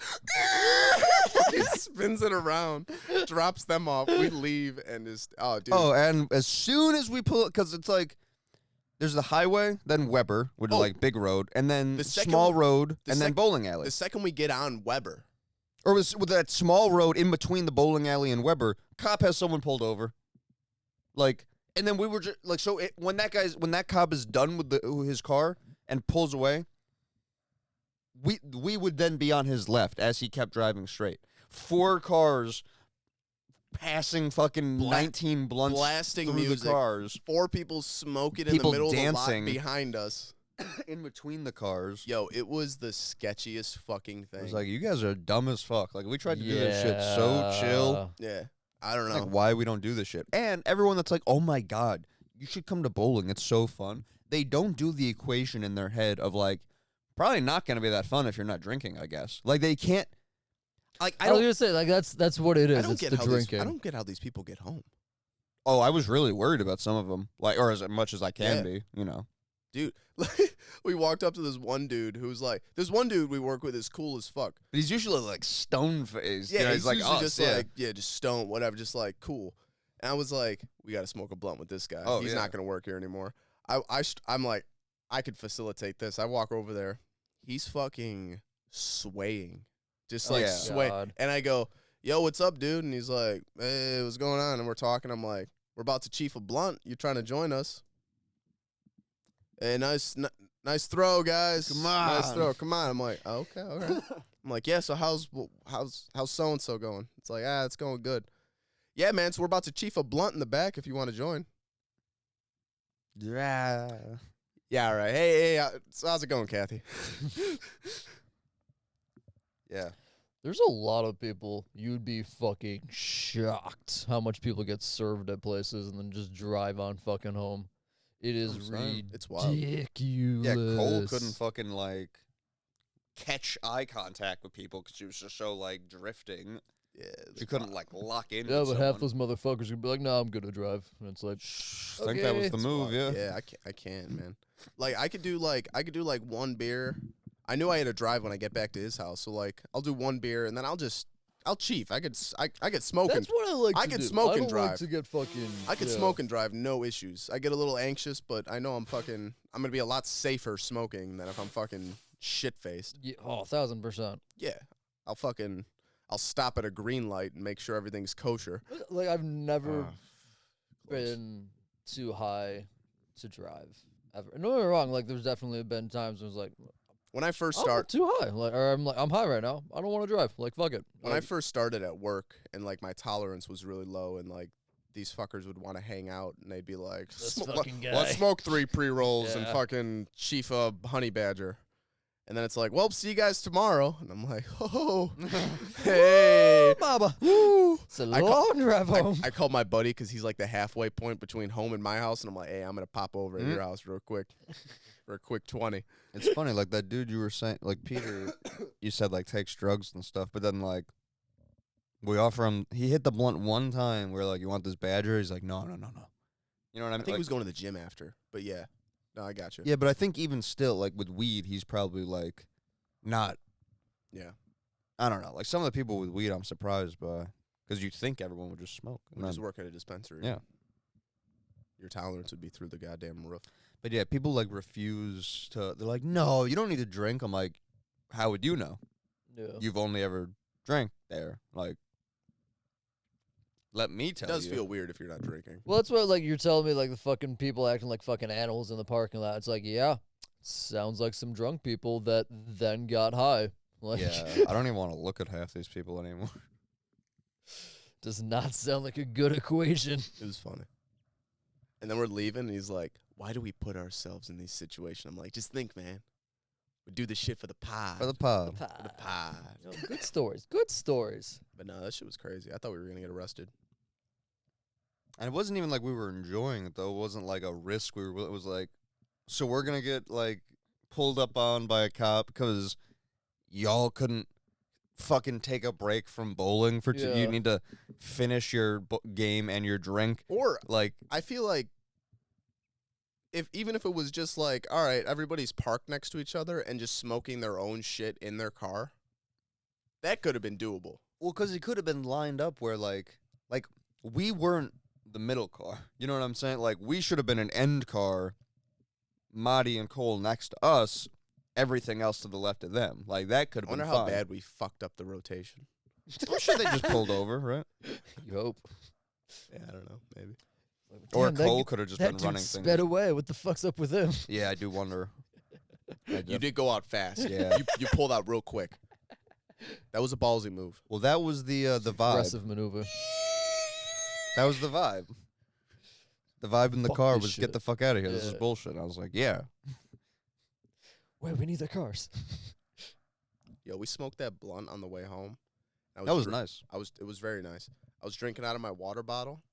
He spins it around, drops them off. We leave and just dude. Oh, and as soon as we pull, because it's like there's the highway, then Weber, which is like big road, and then The second small we- road, and then bowling alley. The second we get on Weber, Or was with that small road in between the bowling alley and Weber, cop has someone pulled over. Like, and then we were just like, so when that cop is done with his car and pulls away, we would then be on his left as he kept driving straight. 4 cars passing fucking 19 blunts blasting through music, the cars, 4 people smoking in People the middle dancing. of the lot behind us. in between the cars. Yo, it was the sketchiest fucking thing. I was like, you guys are dumb as fuck. Like, we tried to do this shit so chill. yeah, I don't know. Like, why we don't do this shit. And everyone that's like, oh my God, you should come to bowling. It's so fun. They don't do the equation in their head of like, probably not going to be that fun if you're not drinking, I guess. Like, they can't. Like, I was gonna say, like, that's what it I is. don't It's get the how drinking. I don't get how these people get home, Oh, I was really worried about some of them. Like, or as much as I can Yeah. be, you know. dude. Like, we walked up to this one dude who's like, this one dude we work with is cool as fuck. But he's usually like stone faced. Yeah, you know, he's like, usually us, just yeah. like, just stone, whatever, just like cool. And I was like, we got to smoke a blunt with this guy. Oh, He's yeah. not gonna work here anymore. I'm like, I could facilitate this. I walk over there, he's fucking swaying, just like Yeah. sway. God. And I go, yo, what's up, dude? And he's like, hey, what's going on? And we're talking. I'm like, we're about to chief a blunt. You trying to join us? Hey, nice throw, guys. Come Nice on. throw. Come on. I'm like, oh, okay, all right. I'm like, yeah, so how's so and so going? It's like, it's going good. Yeah, man, so we're about to chief a blunt in the back if you want to join. Yeah. Yeah, all right. Hey, so how's it going, Kathy? Yeah. There's a lot of people you'd be fucking shocked how much people get served at places and then just drive on fucking home. It is I'm saying, it's wild. ridiculous. Yeah, Cole couldn't fucking like catch eye contact with people because she was just so like drifting. Yeah, She couldn't like lock in. Yeah, with but half someone. those motherfuckers would be like, "Nah, I'm good to drive," and it's like, I think that was okay. the move. Yeah. Yeah, I can't, man. Like I could do like one beer. I knew I had to drive when I get back to his house, so like I'll do one beer and then I'll chief. I get smoking. that's what I like. I to could do. smoke I and don't like drive. to get fucking. I could yeah. smoke and drive, no issues. I get a little anxious, but I know I'm gonna be a lot safer smoking than if I'm fucking shit faced. Yeah, 1,000%. Yeah, I'll stop at a green light and make sure everything's kosher. Like I've never Close. been too high to drive ever. No, get me wrong. Like there's definitely been times when it's like, When I first I'm start, too high. Like, or I'm high right now. I don't want to drive. Like fuck it. when I Like, first started at work and like my tolerance was really low and like these fuckers would want to hang out and they'd be like, This "Sm- fucking guy." let's smoke 3 pre-rolls and Yeah. fucking chief a honey badger. And then it's like, well, see you guys tomorrow. And I'm like, oh, hey. Baba. Woo. it's a I long drive I, home. I called my buddy because he's like the halfway point between home and my house. And I'm like, hey, I'm going to pop over at your house real quick for a quick 20. It's funny, like that dude you were saying, like Peter, you said like takes drugs and stuff, but then like we offer him, he hit the blunt one time. We're like, you want this badger? He's like, no. You know what I mean? I think Like, he was going to the gym after. But yeah. No, I got you. yeah, but I think even still, like with weed, he's probably like not. Yeah. I don't know. Like some of the people with weed, I'm surprised by because you'd think everyone would just smoke. And We just then- work at a dispensary. Yeah. Your tolerance would be through the goddamn roof. But yeah, people like refuse to. They're like, no, you don't need to drink. I'm like, how would you know? Yeah. You've only ever drank there. Like, let me It tell does you. feel weird if you're not drinking. Well, that's what like you're telling me like the fucking people acting like fucking animals in the parking lot. It's like, yeah, sounds like some drunk people that then got high. Like, Yeah, I don't even want to look at half these people anymore. does not sound like a good equation. It was funny. And then we're leaving, and he's like, why do we put ourselves in these situations? I'm like, just think, man. We do this shit for the pod. For the pod. For the pod. You know, good stories. Good stories. But no, that shit was crazy. I thought we were going to get arrested. And it wasn't even like we were enjoying it, though. It wasn't like a risk. It was like, so we're going to get, like, pulled up on by a cop because y'all couldn't fucking take a break from bowling for two. Yeah. You need to finish your game and your drink. Or Like, I feel like even if it was just like, all right, everybody's parked next to each other and just smoking their own shit in their car, that could have been doable. Well, because he could have been lined up where, like we weren't the middle car. You know what I'm saying? Like, we should have been an end car, Marty and Cole next to us, everything else to the left of them. Like, that could I have been wonder how fine. bad we fucked up the rotation. I'm sure they just pulled over, right? You hope. Yeah, I don't know. Maybe. Or Damn, that Cole g- could have just that been dude running sped things. away. What the fuck's up with him? Yeah, I do wonder. You did go out fast. Yeah. You pulled out real quick. That was a ballsy move. Well, that was the vibe. Aggressive maneuver. That was the vibe. The vibe in the Fuck car this was shit. get the fuck out of here. This is Yeah. bullshit. I was like, yeah. Wait, we need the cars. Yo, we smoked that blunt on the way home. That was nice. It was very nice. I was drinking out of my water bottle.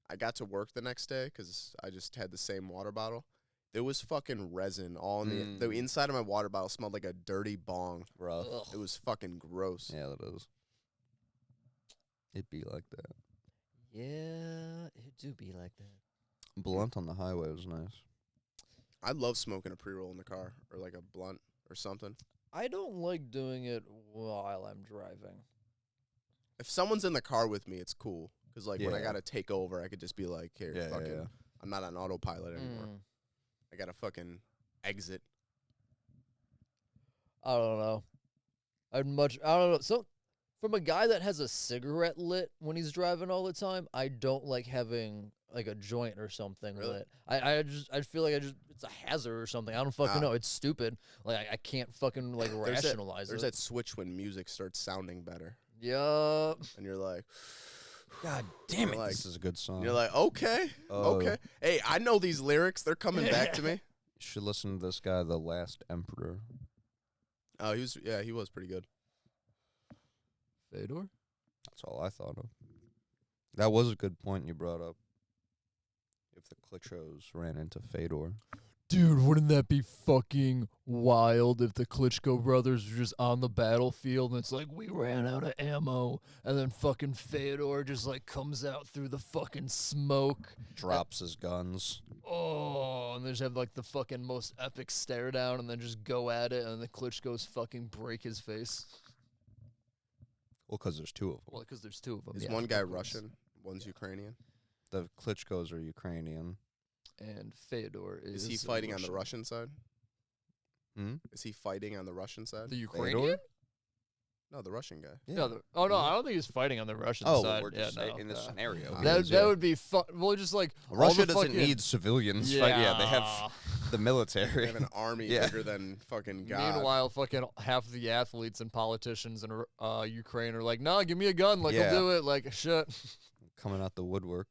I got to work the next day because I just had the same water bottle. There was fucking resin all in the inside of my water bottle smelled like a dirty bong. Rough. Ugh. It was fucking gross. Yeah, that is. It'd be like that. Yeah, it do be like that. Blunt on the highway was nice. I love smoking a pre-roll in the car or like a blunt or something. I don't like doing it while I'm driving. If someone's in the car with me, it's cool. Because, like, when I Yeah. got to take over, I could just be like, here, Yeah, fucking, yeah. I'm not on autopilot anymore. Mm, I got to fucking exit. I don't know. I don't know. So, from a guy that has a cigarette lit when he's driving all the time, I don't like having like a joint or something Really? lit. I feel like it's a hazard or something. I don't fucking Ah. know. It's stupid. Like I can't fucking like rationalize There's it. that switch when music starts sounding better. Yup. And you're like, God damn You're it. like- This is a good song. you're like, okay, Oh. okay. Hey, I know these lyrics. They're coming back to me. You should listen to this guy, The Last Emperor. Oh, he was pretty good. Fedor? That's all I thought of. That was a good point you brought up. If the Klitschos ran into Fedor. Dude, wouldn't that be fucking wild if the Klitschko brothers were just on the battlefield and it's like, we ran out of ammo, and then fucking Fedor just like comes out through the fucking smoke. Drops his guns. Oh, and they just have like the fucking most epic stare down and then just go at it, and the Klitschko's fucking break his face. Well, because there's two of them. Well, because there's two of them. Is yeah, one guy of course. Russian? One's Ukrainian. The Klitschkos are Ukrainian. And Fedor is. Is he fighting on the Russian side? Hmm? Is he fighting on the Russian side? The Ukrainian? No, the Russian guy. Yeah. No, I don't think he's fighting on the Russian Oh, side. we're just yeah, saying no, in this no. scenario. That- he That is, that yeah. would be fun. Well, just like all Russia the doesn't fucking, need civilians. Yeah, they have the They military. have an army Yeah. bigger than fucking God. Meanwhile, fucking half of the athletes and politicians in Ukraine are like, "Nah, give me a gun. Like, Yeah. I'll do it." Like, shit. Coming out the woodwork.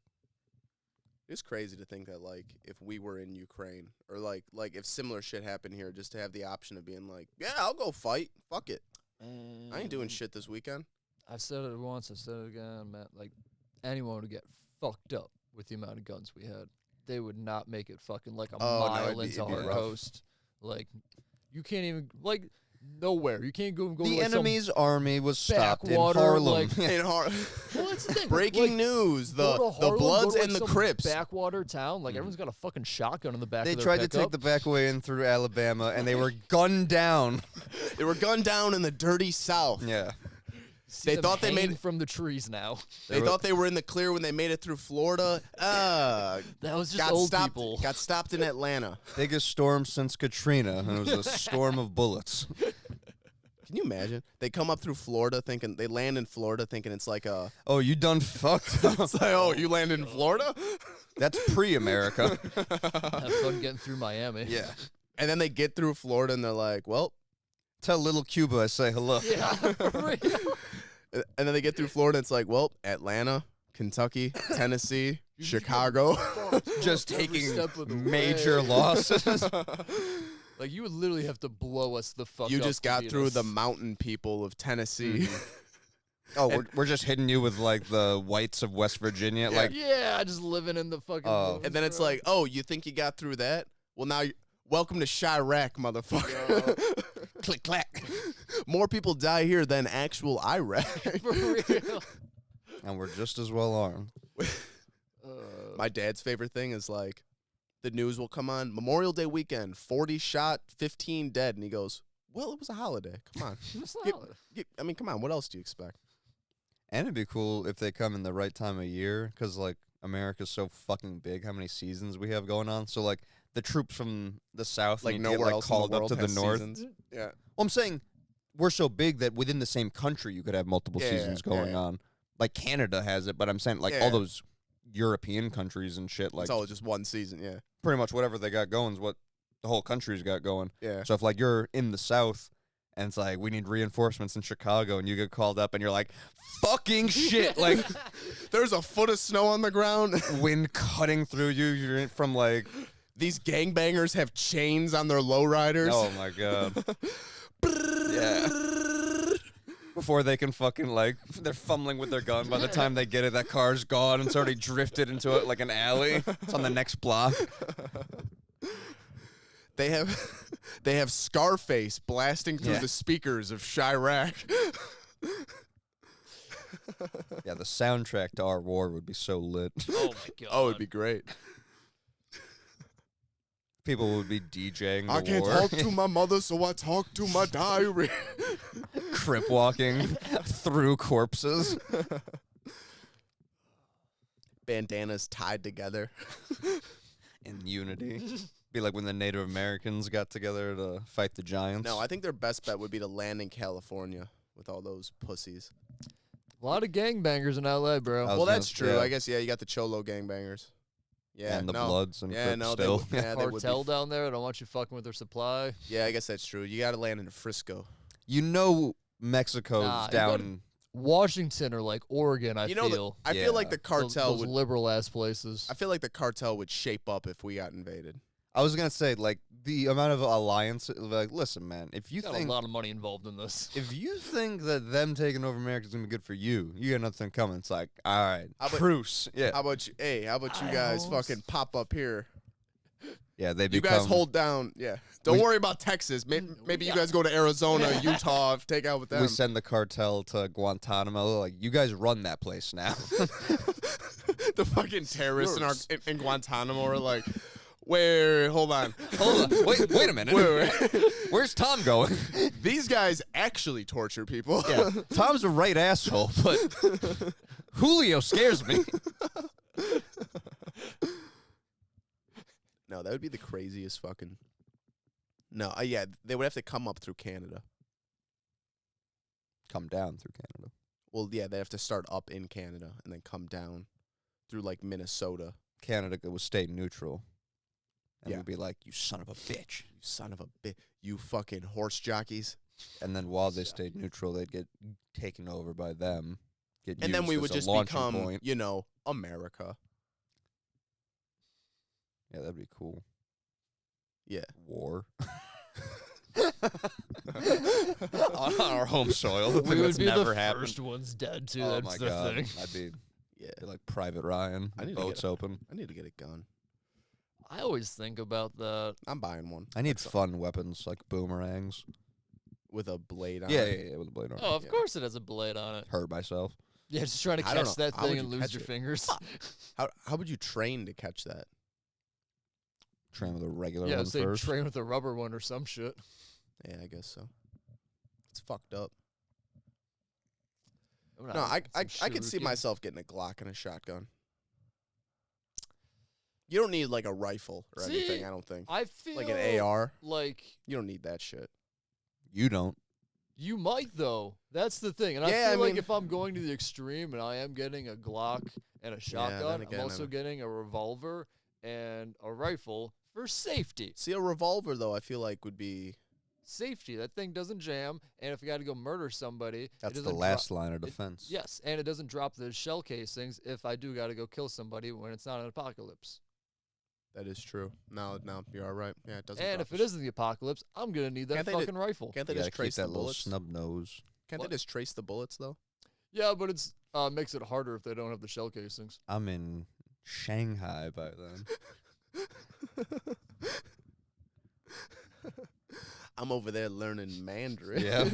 It's crazy to think that, like, if we were in Ukraine or like if similar shit happened here, just to have the option of being like, yeah, I'll go fight. Fuck it. I ain't doing shit this weekend. I've said it once. I've said it again, Matt. Like, anyone would get fucked up with the amount of guns we had. They would not make it fucking like a Oh, no, mile it'd be- into it'd be our rough. coast. Like, you can't even like nowhere. You can't go. The to, like, some enemy's army was stopped in backwater, Harlem. like- In Har- Well, that's the thing. Breaking like, news: go the to Harlem, Bloods go to, like, and the some Crips. backwater town. Like everyone's got a fucking shotgun in the back. They of their tried to take pickup. the back way in through Alabama, and they were gunned down. They were gunned down in the dirty South. Yeah. See they them thought they made hanging it- from the trees now. They thought they were in the clear when they made it through Florida. That was just Got old stopped. people. Got stopped in Atlanta. Biggest storm since Katrina, and it was a storm of bullets. Can you imagine? They come up through Florida thinking they land in Florida thinking it's like a. Oh, you done fucked up. It's like, oh, you landed in Florida? That's pre-America. Have fun getting through Miami. Yeah. And then they get through Florida and they're like, well, Tell little Cuba I say hello. Yeah, for real. and then they get through Florida and it's like, well, Atlanta, Kentucky, Tennessee, Chicago. Just Every taking step of the major way. losses. Like you would literally have to blow us the fuck. You up just to got beat through us. the mountain people of Tennessee. Oh, we're just hitting you with like the whites of West Virginia. Like, Yeah, just living in the fucking. Oh. woods, And then it's bro. like, oh, you think you got through that? Well, now welcome to Chirac, motherfucker. click, clack. More people die here than actual Iraq. for real. And we're just as well armed. My dad's favorite thing is like, the news will come on Memorial Day weekend, 40 shot, 15 dead, and he goes, "Well, it was a holiday. Come on, It's Get- not- I mean, come on. What else do you expect?" And it'd be cool if they come in the right time of year, because like America's so fucking big. How many seasons we have going on? So like the troops from the south, Like need to nowhere get, else called in the up world to the has north. seasons. Yeah. Well, I'm saying we're so big that within the same country you could have multiple Yeah, seasons yeah, going yeah. on. Like Canada has it, but I'm saying like Yeah. all those European countries and shit, like It's all just one season. Yeah. pretty much whatever they got going is what the whole country's got going. Yeah. So if like you're in the south and it's like we need reinforcements in Chicago and you get called up and you're like, fucking shit, like There's a foot of snow on the ground. wind cutting through you, you're in from like, These gangbangers have chains on their lowriders. oh my god. Yeah. Before they can fucking like, they're fumbling with their gun. By the time they get it, that car's gone and it's already drifted into it like an alley. It's on the next block. They have Scarface blasting through Yeah. the speakers of Chirac. Yeah, the soundtrack to our war would be so lit. Oh my god. Oh, it'd be great. People would be DJing the I can't war. talk to my mother, so I talk to my diary. Crip walking through corpses. Bandanas tied together. In unity. Be like when the Native Americans got together to fight the giants. No, I think their best bet would be to land in California with all those pussies. A lot of gangbangers in LA, bro. I was Well, gonna- that's true. yeah. I guess, yeah, you got the Cholo gangbangers. Yeah, and the no. Bloods and Yeah, Crips no, still. yeah, they would be Cartel down there. I don't want you fucking with their supply. Yeah, I guess that's true. You got to land in Frisco. You know Mexico's Nah, you gotta- down. Washington or like Oregon, I You know, feel. I Yeah. feel like the cartel those would. liberal ass places. I feel like the cartel would shape up if we got invaded. I was gonna say like the amount of alliance. Like, listen, man, if you Got think a lot of money involved in this. if you think that them taking over America is gonna be good for you, you got nothing coming. It's like, all right, How about- truce. Yeah, How about you? Hey, how about you I guys hope fucking pop up here? yeah, they You become. guys hold down. Yeah. Don't We- worry about Texas. Maybe you guys go to Arizona, Utah, take out with them. We send the cartel to Guantanamo. Like, you guys run that place now. The fucking terrorists in, Yours. in Guantanamo are like, where? Hold on. Hold on, wait a minute. Wait. Where's Tom going? These guys actually torture people. Yeah, Tom's a right asshole, but Julio scares me. No, that would be the craziest fucking. No, yeah, they would have to come up through Canada. Come down through Canada. Well, yeah, they have to start up in Canada and then come down through like Minnesota. Canada would stay neutral. And Yeah. we'd be like, you son of a bitch. You son of a bitch. You fucking horse jockeys. And then while they stayed neutral, they'd get taken over by them. Get And then used we as would a just launching become, point. you know, America. Yeah, that'd be cool. Yeah. War. On our home soil. The We thing would that's be never the happened. first ones dead too. Oh That's my the god. thing. I'd be Yeah. like Private Ryan. I need to Boats get open. I need to get a gun. I always think about that. I'm buying one. I need That's fun weapons like boomerangs. with a blade on Yeah, it. yeah, yeah, with a blade on it. Oh, of Yeah. course it has a blade on it. Hurt myself. Yeah, just trying to I don't catch know. that How would thing you and lose catch your it? fingers. How would you train to catch that? Train with a regular Yeah, one say first. train with a rubber one or some shit. Yeah, I guess so. It's fucked up. I'm No, not I some could see shuriken. myself getting a Glock and a shotgun. You don't need like a rifle or See, anything, I don't think. I feel Like an AR. Like You don't need that shit. You don't. you might though. That's the thing. And Yeah, I feel I like mean- if I'm going to the extreme and I am getting a Glock and a shotgun, again, I'm also I'm- getting a revolver and a rifle for safety. See, a revolver though, I feel like would be. Safety. That thing doesn't jam, and if you got to go murder somebody, it That's the doesn't last line of it- defense. Yes, and it doesn't drop the shell casings if I do got to go kill somebody when it's not an apocalypse. That is true. No, you're all right. Yeah, it doesn't. And drop if it the isn't the apocalypse, I'm gonna need that Can't they do- fucking rifle. Can't they You just gotta trace keep that the little bullets? snub nose. Can't What? they just trace the bullets though? Yeah, but it's makes it harder if they don't have the shell casings. I'm in Shanghai by then. I'm over there learning Mandarin. Yeah.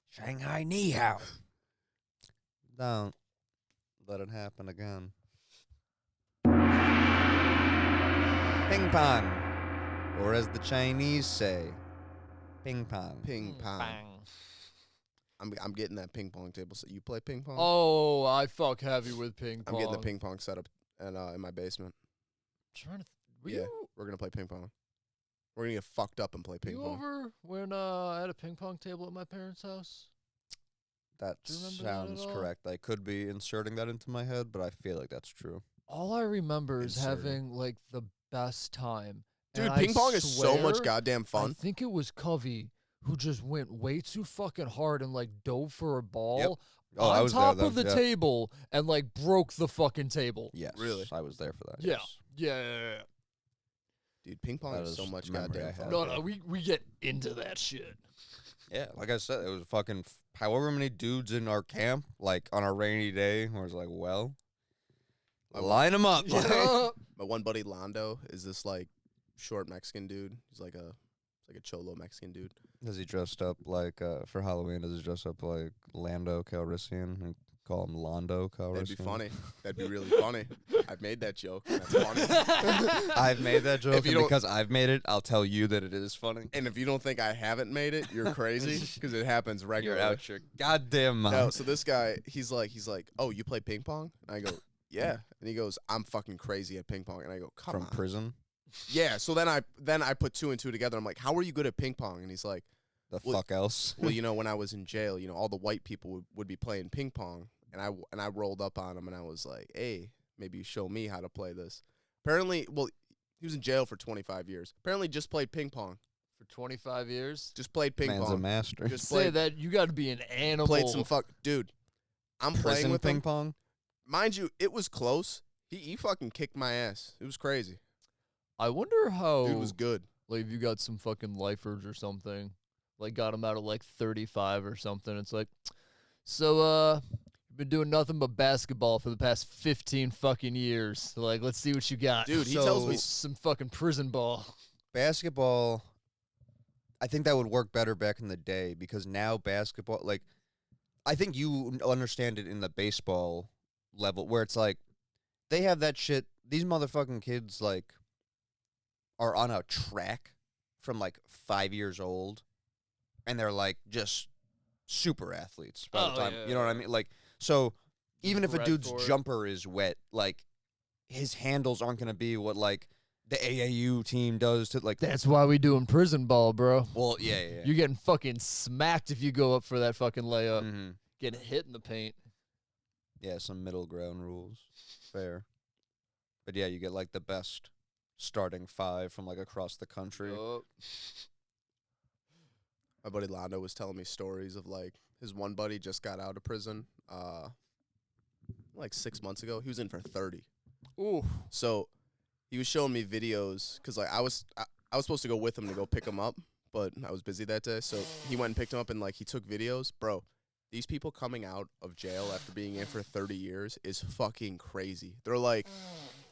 Shanghai ni hao. Don't let it happen again. Ping pong. Or as the Chinese say, ping pong. Ping pong. Bang. I'm getting that ping pong table. So you play ping pong? Oh, I fuck heavy with ping I'm pong. getting the ping pong set up and in my basement. Trying to. Yeah. We're gonna play ping pong. We're gonna get fucked up and play ping you pong. over when I had a ping pong table at my parents' house? That Do you remember that at sounds all? correct. I could be inserting that into my head, but I feel like that's true. All I remember is Inserting. having like the best time. Dude, And ping I pong is so much swear, goddamn I fun. think it was Covey who just went way too fucking hard and like dove for a ball Oh, I on was top there of the then. table and like broke the fucking table. Yes, Really? I was there for that. Yeah. Yes. Yeah. Dude, ping pong That is so is much the memory goddamn I fun. have. No, we get into that shit. Yeah, like I said, it was fucking however many dudes in our camp, like on a rainy day, where it's like, well, line them up. Yeah. My one buddy Londo is this like short Mexican dude. He's like a cholo Mexican dude. Does he dressed up like for Halloween? Does he dress up like Lando Calrissian and call him Londo Calrissian? That'd be funny. That'd be really funny. I've made that joke. And that's funny. I've made that joke, If you and don't- because I've made it, I'll tell you that it is funny. And if you don't think I haven't made it, you're crazy because it happens You're regularly. out your goddamn mind. No, so this guy, he's like, oh, you play ping pong? And I go, yeah. And he goes, I'm fucking crazy at ping pong. And I go, come From on. prison, Yeah. So then I put two and two together. I'm like, how are you good at ping pong? And he's like, the Well, fuck else? well, when I was in jail, all the white people would be playing ping pong, and I rolled up on him and I was like, hey, maybe you show me how to play this. Apparently, well, he was in jail for 25 years. Apparently, just played ping pong. For 25 years. Just played ping Man's a pong. master. Just Say played that you got to be an animal. played some dude. I'm playing Prison with ping him. pong. Mind you, it was close. He fucking kicked my ass. It was crazy. I wonder how. Dude was good. Like if you got some fucking lifers or something, like got them out of like 35 or something. It's like, so you've been doing nothing but basketball for the past 15 fucking years. So, like, let's see what you got. Dude, he tells me some fucking prison ball. Basketball, I think that would work better back in the day because now basketball, like, I think you understand it in the baseball level where it's like they have that shit. These motherfucking kids, like, are on a track from like 5 years old and they're like just super athletes by the time. Yeah, You know what I mean? Like, so even if a bred dude's for it. jumper is wet, like, his handles aren't going to be what, like, the AAU team does to, like, That's why we doing prison ball, bro. well, yeah. You're getting fucking smacked if you go up for that fucking layup. Mm-hmm. Getting hit in the paint. Yeah, some middle ground rules. Fair. But yeah, you get like the best starting five from like across the country. Yup. My buddy Londo was telling me stories of like his one buddy just got out of prison like 6 months ago. He was in for 30. Ooh. So he was showing me videos because like I was supposed to go with him to go pick him up, but I was busy that day. So he went and picked him up and like he took videos. Bro, these people coming out of jail after being in for 30 years is fucking crazy. They're like,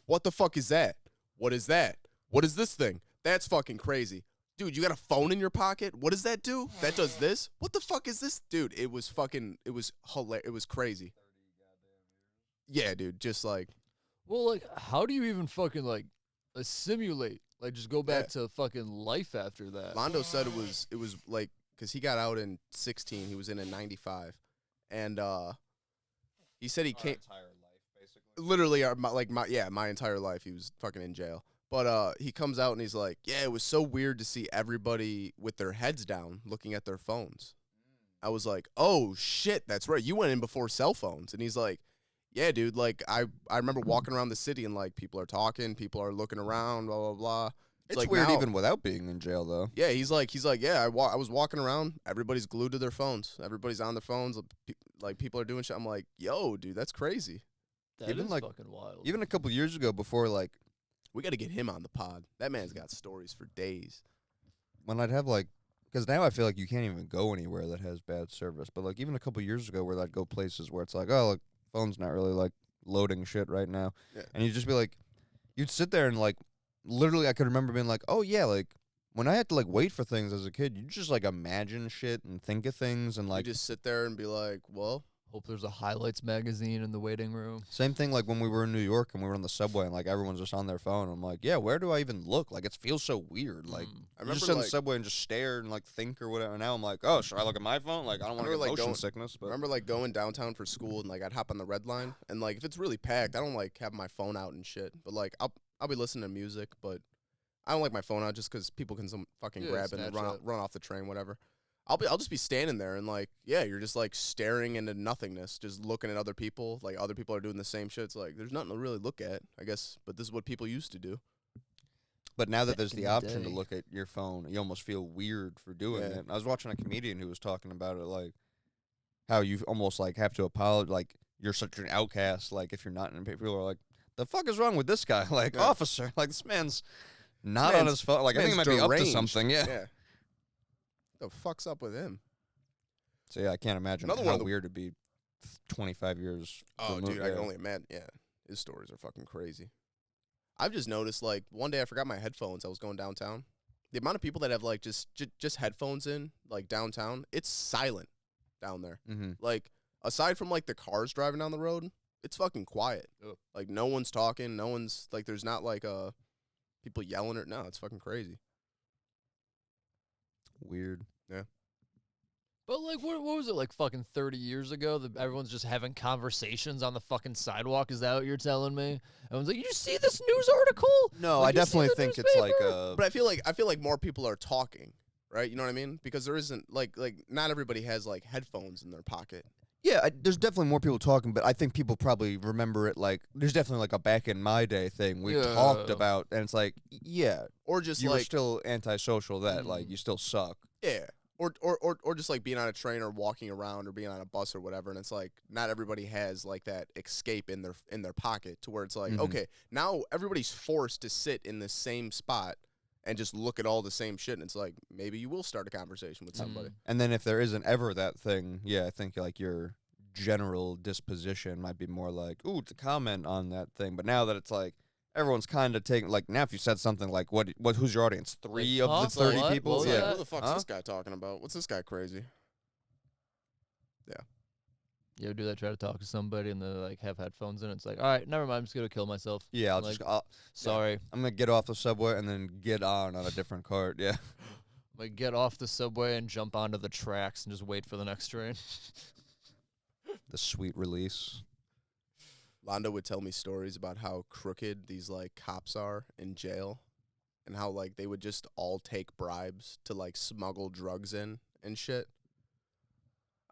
what the fuck is that? What is that? What is this thing? That's fucking crazy. Dude, you got a phone in your pocket? What does that do? That does this? What the fuck is this? Dude, it was hilarious. It was crazy. Yeah, dude, just like, Well, like, how do you even fucking, like, assimilate? Like, just go back to fucking life after that. Londo said it was like, because he got out in 16, he was in 95. And he said he came, Entire life, basically. literally, my entire life, he was fucking in jail. But he comes out and he's like, yeah, it was so weird to see everybody with their heads down looking at their phones. I was like, oh, shit, that's right. You went in before cell phones. And he's like, yeah, dude, like, I remember walking around the city and, like, people are talking, people are looking around, blah, blah, blah. It's like weird now- even without being in jail, though. Yeah, he's like, yeah, I was walking around, everybody's glued to their phones. Everybody's on their phones, like, people are doing shit. I'm like, yo, dude, that's crazy. That even, is like, fucking wild. Even a couple years ago before, like, We got to get him on the pod. That man's got stories for days. when I'd have, like, because now I feel like you can't even go anywhere that has bad service. But, like, even a couple years ago where I'd go places where it's like, oh, look, phone's not really, like, loading shit right now. Yeah. And you'd just be like, you'd sit there and, like, literally I could remember being like, oh, yeah, like, when I had to, like, wait for things as a kid, you just, like, imagine shit and think of things and, like, You just sit there and be like, well, Hope there's a highlights magazine in the waiting room. Same thing like when we were in New York and we were on the subway and like everyone's just on their phone. I'm like, yeah, where do I even look? Like it feels so weird. Like I you remember just sit in the like, subway and just stare and like think or whatever. Now I'm like, oh, should I look at my phone? Like I don't want to remember, get like, motion going- sickness. But remember like going downtown for school and like I'd hop on the red line and like if it's really packed, I don't like have my phone out and shit. But like I'll be listening to music, but I don't like my phone out just because people can some fucking Yeah, grab it and Snapchat. run off the train, whatever. I'll just be standing there and like, yeah, you're just like staring into nothingness, just looking at other people. Like other people are doing the same shit. It's like there's nothing to really look at, I guess. But this is what people used to do. But now that Back there's in the the option to day. look at your phone, you almost feel weird for doing Yeah. it. I was watching a comedian who was talking about it, like how you almost like have to apologize, like you're such an outcast. Like if you're not in people are like, the fuck is wrong with this guy? Like Yeah. officer, like this man's not on man's- his phone. Like I think he might be up to deranged. something. Yeah. Yeah. The fuck's up with him? So yeah, I can't imagine Another one how of the- weird it'd be 25 years. Oh, removed. dude, I Yeah. can only imagine. Yeah, his stories are fucking crazy. I've just noticed, like, one day I forgot my headphones. I was going downtown. The amount of people that have like just headphones in, like downtown, it's silent down there. Mm-hmm. Like, aside from like the cars driving down the road, it's fucking quiet. Ugh. Like, no one's talking. No one's like, there's not like people yelling or no. It's fucking crazy. Weird. But like, what was it like fucking 30 years ago that everyone's just having conversations on the fucking sidewalk? Is that what you're telling me? Everyone's like, you see this news article? No, Like, I you see definitely the think it's like newspaper? But I feel like more people are talking, right? You know what I mean? Because there isn't like not everybody has like headphones in their pocket. yeah, there's definitely more people talking, but I think people probably remember it like there's definitely like a back in my day thing we talked Yeah. about, and it's like, yeah, Or just you were like still antisocial. That like you still suck. yeah. Or just like being on a train or walking around or being on a bus or whatever, and it's like not everybody has like that escape in their pocket to where it's like, Mhm. okay, now everybody's forced to sit in the same spot and just look at all the same shit, and it's like maybe you will start a conversation with somebody. And then if there isn't ever that thing, yeah, I think like your general disposition might be more like, ooh, to comment on that thing. But now that it's like everyone's kind of taking like now if you said something like what who's your audience? Three Like, of the huh? 30 What? people? What was Yeah. that? Who the fuck's Huh? this guy talking about? What's this guy crazy? You ever do that? Try to talk to somebody and they like have headphones in. It's like, all right, never mind. I'm just gonna kill myself. Yeah, Like, I'll Sorry. I'm gonna get off the subway and then get on a different cart. Yeah. Like get off the subway and jump onto the tracks and just wait for the next train. The sweet release. Londo would tell me stories about how crooked these like cops are in jail and how like they would just all take bribes to like smuggle drugs in and shit.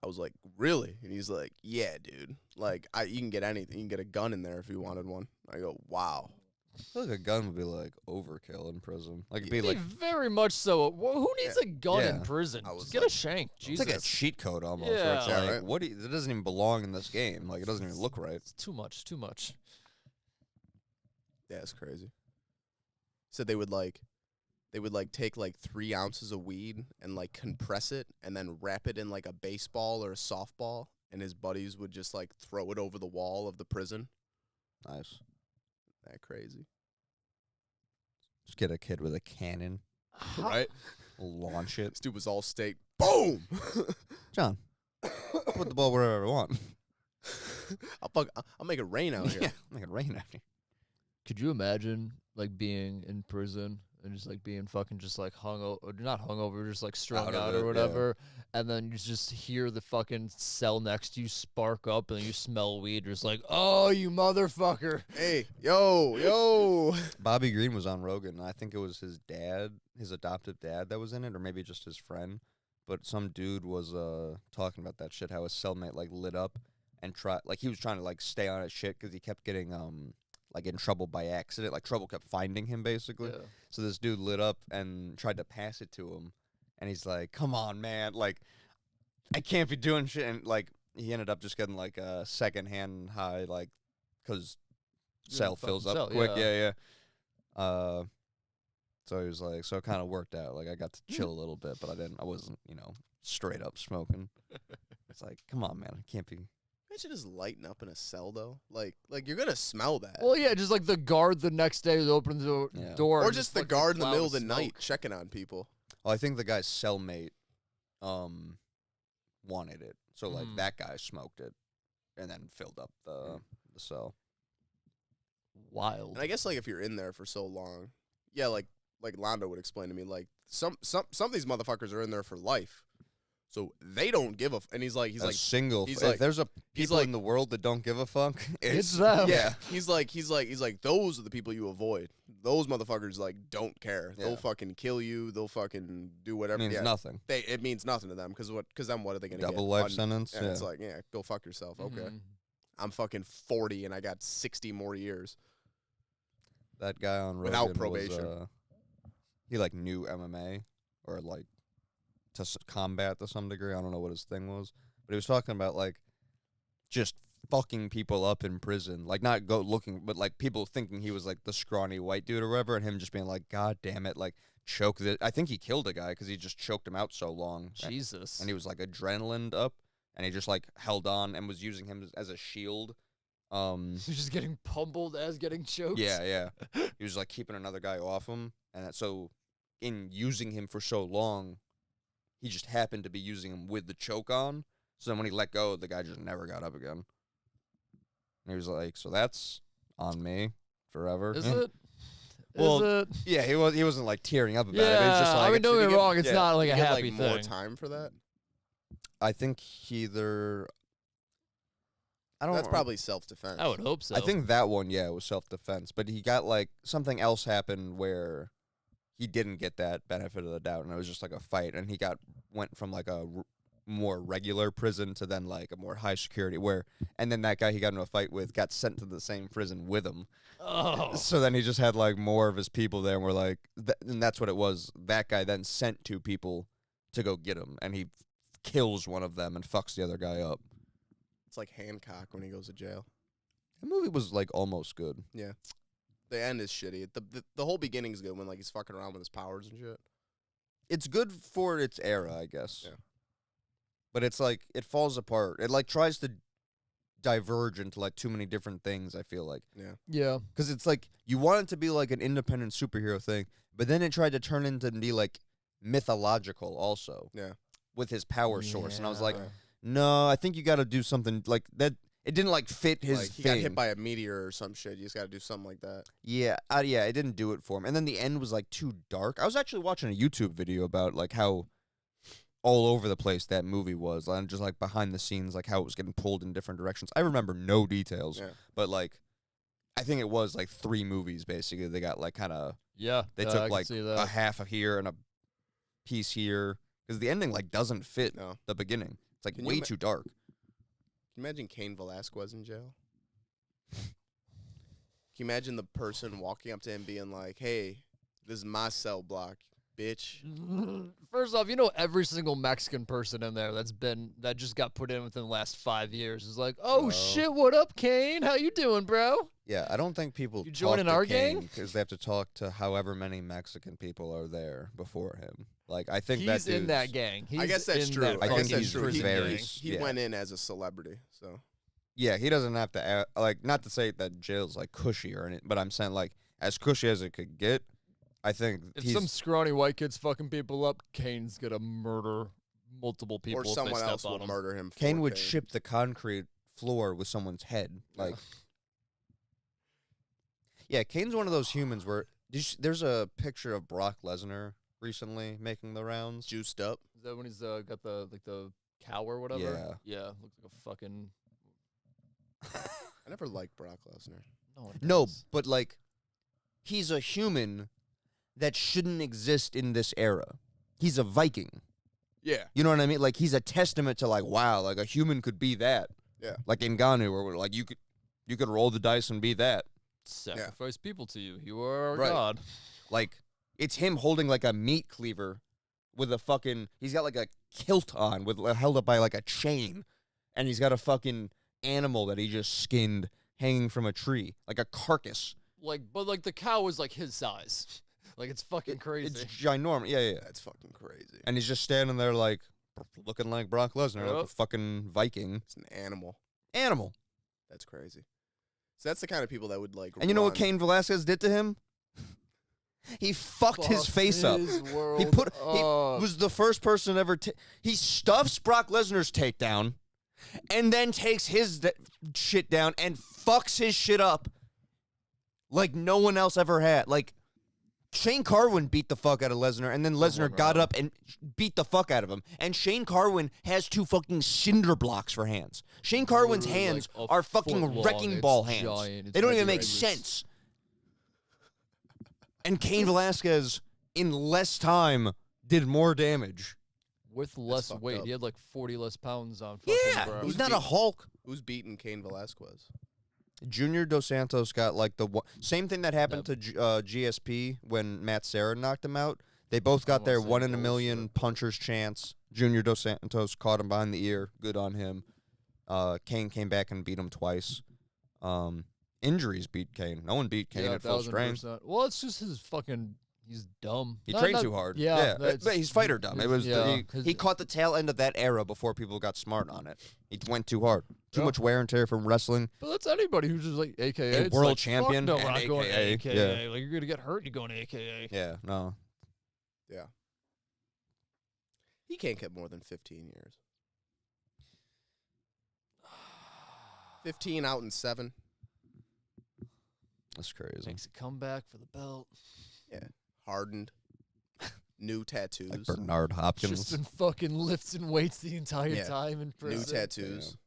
I was like, really? And he's like, yeah, dude. Like, you can get anything. You can get a gun in there if you wanted one. I go, wow. I feel like a gun would be like overkill in prison. Like it'd be Be like very much so. Who needs a gun in Yeah. prison? I was Just get like- a shank. it's Jesus. like a cheat code almost. Where it's Yeah. like, Right. what? It doesn't even belong in this game. Like it doesn't even look right. It's too much. Too much. Yeah, it's crazy. So they would take like 3 ounces of weed and like compress it and then wrap it in like a baseball or a softball, and his buddies would just like throw it over the wall of the prison. Nice. That crazy, Just get a kid with a cannon, right? launch it. This dude was all staked. Boom. John, put the ball wherever I want. I'll make it rain out here. Yeah, make it rain out here. Could you imagine like being in prison and just like being fucking just like not hungover, just like strung Out of out it, or yeah. whatever, and then you just hear the fucking cell next to you spark up and you smell weed. You're just like, oh, you motherfucker. Hey, yo. Bobby Green was on Rogan, and I think it was his dad, his adoptive dad, that was in it, or maybe just his friend. But some dude was talking about that shit, how his cellmate like lit up and he was trying to like stay on his shit because he kept getting like in trouble by accident, like trouble kept finding him basically. Yeah. So this dude lit up and tried to pass it to him, and he's like, "Come on, man! Like, I can't be doing shit." And like, he ended up just getting like a secondhand high, like, because Yeah, cell fucking fills up cell, quick. yeah. Yeah. So he was like, so it kind of worked out. Like, I got to chill a little bit, but I wasn't, straight up smoking. It's like, come on, man! I can't be. Imagine just lighting up in a cell though. Like you're gonna smell that. Well, yeah, just like the guard the next day that opens the Yeah. door. Or and just the fucking guard in the cloud middle of of the night smoke. checking on people. Oh, I think the guy's cellmate, wanted it. So like Mm. that guy smoked it. and then filled up the cell. Wild. And I guess like if you're in there for so long, yeah, like Londo would explain to me, like some of these motherfuckers are in there for life, so they don't give a. And he's like single. he's If like- there's a he's people like- in the world that don't give a fuck, It's them. Yeah, he's like those are the people you avoid. Those motherfuckers like don't care. Yeah. They'll fucking kill you. They'll fucking do whatever. means yeah, nothing. it means nothing to them because then what are they gonna Double get? life sentence. And Yeah. it's like, yeah, go fuck yourself. Okay, Mhm. I'm fucking 40 and I got 60 more years. That guy on Rogan Without probation. was, he like knew MMA or like to combat to some degree. I don't know what his thing was, but he was talking about like just fucking people up in prison, like not go looking, but like people thinking he was like the scrawny white dude or whatever, and him just being like, God damn it, like choke the. I think he killed a guy because he just choked him out so long, Jesus. and he was like adrenaline up, and he just like held on and was using him as a shield. He's just getting pummeled as getting choked. Yeah. He was like keeping another guy off him, and so in using him for so long, he just happened to be using him with the choke on. So then when he let go, the guy just never got up again. And he was like, "So that's on me forever." Is Yeah. it? Well, Is it? Yeah, he wasn't like tearing up about it. But he's just Yeah, like, I mean, don't Did get he me get- wrong. It's yeah, not like You a get happy like more thing. time for that. I think he either. I don't. That's probably self-defense. I would hope so. I think that one, yeah, was self-defense. But he got like something else happened where he didn't get that benefit of the doubt, and it was just like a fight, and he went from like a more regular prison to then like a more high security and then that guy he got into a fight with got sent to the same prison with him. Oh. So then he just had like more of his people there, and we're like, and that's what it was. That guy then sent 2 people to go get him, and he kills one of them and fucks the other guy up. It's like Hancock when he goes to jail. The movie was like almost good. The end is shitty. The whole beginning's good when like he's fucking around with his powers and shit. It's good for its era, I guess. Yeah. But it's like it falls apart. It like tries to diverge into like too many different things, I feel like. Yeah. Because it's like you want it to be like an independent superhero thing, but then it tried to turn into be like mythological also. Yeah. With his power source. And I was like, Yeah. no, I think you got to do something like that. It didn't like fit his Like he thing. got hit by a meteor or some shit. You just got to do something like that. Yeah, it didn't do it for him. And then the end was like too dark. I was actually watching a YouTube video about like how all over the place that movie was, and just like behind the scenes, like how it was getting pulled in different directions. I remember no details, Yeah. but like I think it was like 3 movies basically. They got like kind of Yeah. they I took can like see a that. half of here and a piece here because the ending like doesn't fit No. the beginning. It's like Can you way ma- too dark. Can you imagine Cain Velasquez in jail? Can you imagine the person walking up to him being like, "Hey, this is my cell block, bitch." First off, you know every single Mexican person in there that just got put in within the last 5 years is like, oh Bro. shit, what up, Kane? How you doing, bro? Yeah, I don't think people You joining our gang? because they have to talk to however many Mexican people are there before him. Like I think He's that in that dude's- gang. He's I guess that's in true. That I think fucking he's prison very gang. He Yeah. went in as a celebrity, so Yeah, he doesn't have to like not to say that jail's like cushy or anything, but I'm saying like as cushy as it could get. I think If he's some scrawny white kid's fucking people up, Kane's gonna murder multiple people or if they someone step else on will him. murder him. Kane for would Cain. ship the concrete floor with someone's head. Like, yeah, Kane's one of those humans where there's a picture of Brock Lesnar recently making the rounds. juiced up. Is that when he's got the cow or whatever? Yeah. Yeah, looks like a fucking. I never liked Brock Lesnar. No, it No, does. but like, he's a human that shouldn't exist in this era. He's a Viking. Yeah, You know what I mean? Like, he's a testament to like, wow, like a human could be that. Yeah. Like Ngannou, where like you could roll the dice and be that. Sacrifice people to you. You are our Right. god. Like, it's him holding like a meat cleaver with a fucking. He's got like a kilt on with held up by like a chain, and he's got a fucking animal that he just skinned hanging from a tree, like a carcass. But the cow is like his size. Like it's fucking crazy. It's ginormous. Yeah. that's fucking crazy. And he's just standing there like looking like Brock Lesnar, like a Yep. fucking Viking It's an animal. animal. That's crazy. So that's the kind of people that would like. And you know what run- Cain Velasquez did to him? He fucked his face up. His He world put. He up. was the first person ever. He stuffs Brock Lesnar's takedown, and then takes his shit down and fucks his shit up like no one else ever had. Like, Shane Carwin beat the fuck out of Lesnar, and then Lesnar got up and beat the fuck out of him. And Shane Carwin has 2 fucking cinder blocks for hands. Shane Carwin's Literally hands like are foot fucking long. wrecking It's ball hands. giant. They don't even make It's sense. And Cain Velasquez, in less time, did more damage. with less fucked weight. up. He had like 40 less pounds on fucking Yeah, ground. he's not a Hulk. Who's beating Cain Velasquez? Junior Dos Santos got like the same thing that happened to GSP when Matt Serra knocked him out. They both got their Almost 1 like in a million puncher's chance. Junior Dos Santos caught him behind the ear. Good on him. Kane came back and beat him twice. Injuries beat Kane. No one beat Kane Yeah, at full strength. 1000%. Well, it's just his fucking. He's dumb. He Not- trained not- too hard. Yeah, but he's fighter dumb. It was yeah, he caught the tail end of that era before people got smart on it. He went too hard. Too Yeah. much wear and tear from wrestling. But that's anybody who's just like AKA. A It's world like, champion Fuck no, we're and not going to AKA. AKA. Yeah. Like you're gonna get hurt. You're going to AKA. Yeah, no. Yeah. He can't get more than 15 years. 15 out in 7. That's crazy. Makes a comeback for the belt. Yeah. Hardened. New tattoos. Like Bernard Hopkins. Just been fucking lifting weights the entire Yeah. time in New prison. tattoos.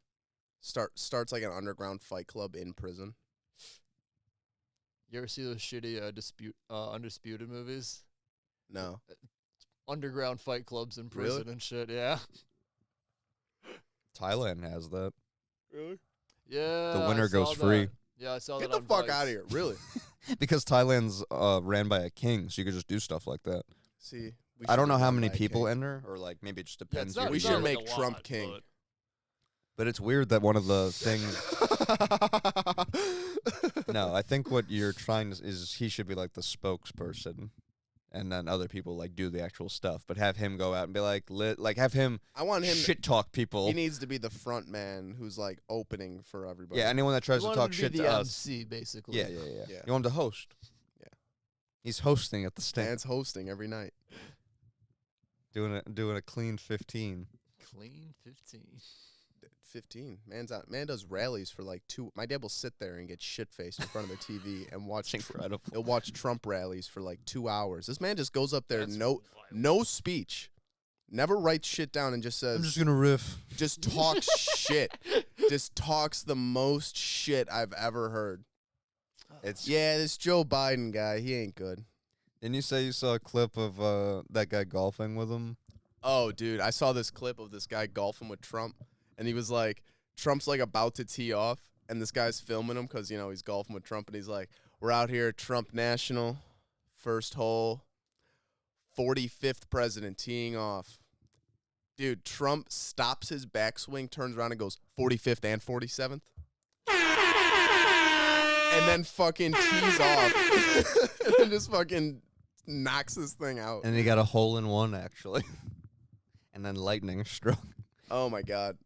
Starts like an underground fight club in prison. You ever see those shitty Undisputed movies? No. Underground fight clubs in Really? prison and shit. Yeah. Thailand has that. Really? Yeah. The I winner saw goes free. that. Yeah, I saw Get that. the on fuck Vice. out of here. Really? Because Thailand's ran by a king, so you could just do stuff like that. See, we I don't should know be how run many by a people king. enter, or like maybe it just Yeah, depends. it's not, year We to it's should not year. like make a Trump lot, king. but- But it's weird that one of the things. No, I think what you're trying to is he should be like the spokesperson, and then other people like do the actual stuff. But have him go out and be like, have him I want him. shit talk people. He needs to be the front man who's like opening for everybody. Yeah, anyone that tries You to want him talk be shit the to us. MC, basically. Yeah. Yeah. You want him to host. Yeah. He's hosting at the stand, Dan's hosting every night. doing a clean 15. Clean 15. 15. Man does rallies for like 2. My dad will sit there and get shit faced in front of the TV and watch. It's incredible. He'll watch Trump rallies for like 2 hours. This man just goes up there, That's no speech, never writes shit down, and just says, I'm just gonna riff. just talks shit. Just talks the most shit I've ever heard. It's Yeah, this Joe Biden guy, he ain't good. Didn't you say you saw a clip of that guy golfing with him? Oh, dude, I saw this clip of this guy golfing with Trump, and he was like, Trump's like about to tee off, and this guy's filming him because, he's golfing with Trump, and he's like, we're out here at Trump National, first hole, 45th president teeing off. Dude, Trump stops his backswing, turns around and goes 45th and 47th. And then fucking tees off. And then just fucking knocks this thing out. And he got a hole in one actually, and then lightning struck. Oh my God.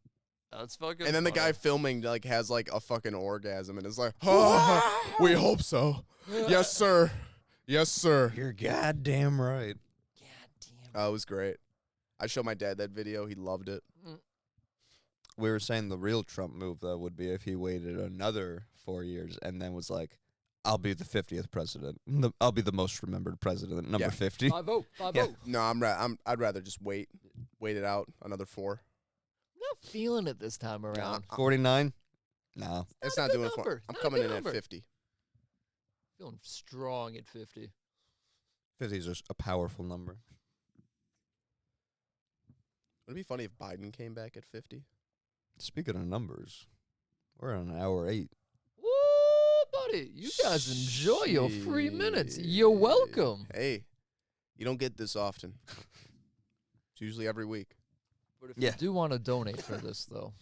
That's fucking And then the funny. guy filming like has like a fucking orgasm and is like, oh, we hope so. Yes, sir. Yes, sir. You're goddamn right. God damn. Oh, it was great. I showed my dad that video. He loved it. We were saying the real Trump move though would be if he waited another 4 years and then was like, "I'll be the 50th president. I'll be the most remembered president, number Yeah. 50." 5-0. 5-0. Yeah. No, I'd rather just wait it out another 4. Not feeling it this time around. 49? No. It's a not good doing it for. number. I'm Not a coming good in number. at 50. Feeling strong at 50. 50 is just a powerful number. Would it be funny if Biden came back at 50? Speaking of numbers, we're on hour 8. Woo, buddy. You guys enjoy your free minutes. You're welcome. Hey, you don't get this often. It's usually every week. But if Yeah. you do want to donate for this, though,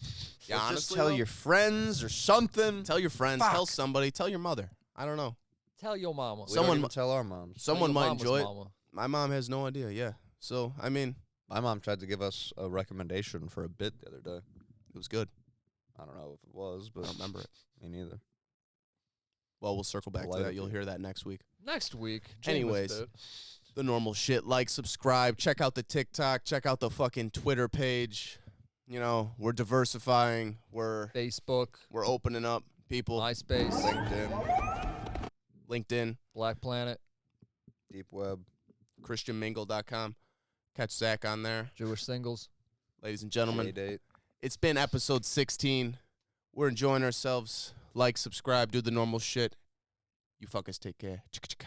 Yeah, Just honestly, tell though, your friends or something. tell your friends, Fuck. tell somebody, tell your mother. I don't know. tell your mama. We Someone don't mu- even tell our moms. Someone Tell your might mama's enjoy it. mama. My mom has no idea. Yeah. So I mean, My mom tried to give us a recommendation for a bit the other day. it was good. I don't know if it was, but I don't remember it. me neither. Well, we'll circle back to Polite that. of You'll you. hear that next week. Next week. Anyways. Jameis bit. The normal shit. Like, subscribe. Check out the TikTok. Check out the fucking Twitter page. You know, we're diversifying. We're Facebook, opening up people. MySpace, LinkedIn, Black Planet, Deep Web. ChristianMingle.com. Catch Zach on there. Jewish Singles. Ladies and gentlemen, J-Date. it's been episode 16. We're enjoying ourselves. Like, subscribe, do the normal shit. You fuckers take care. Chicka chicka.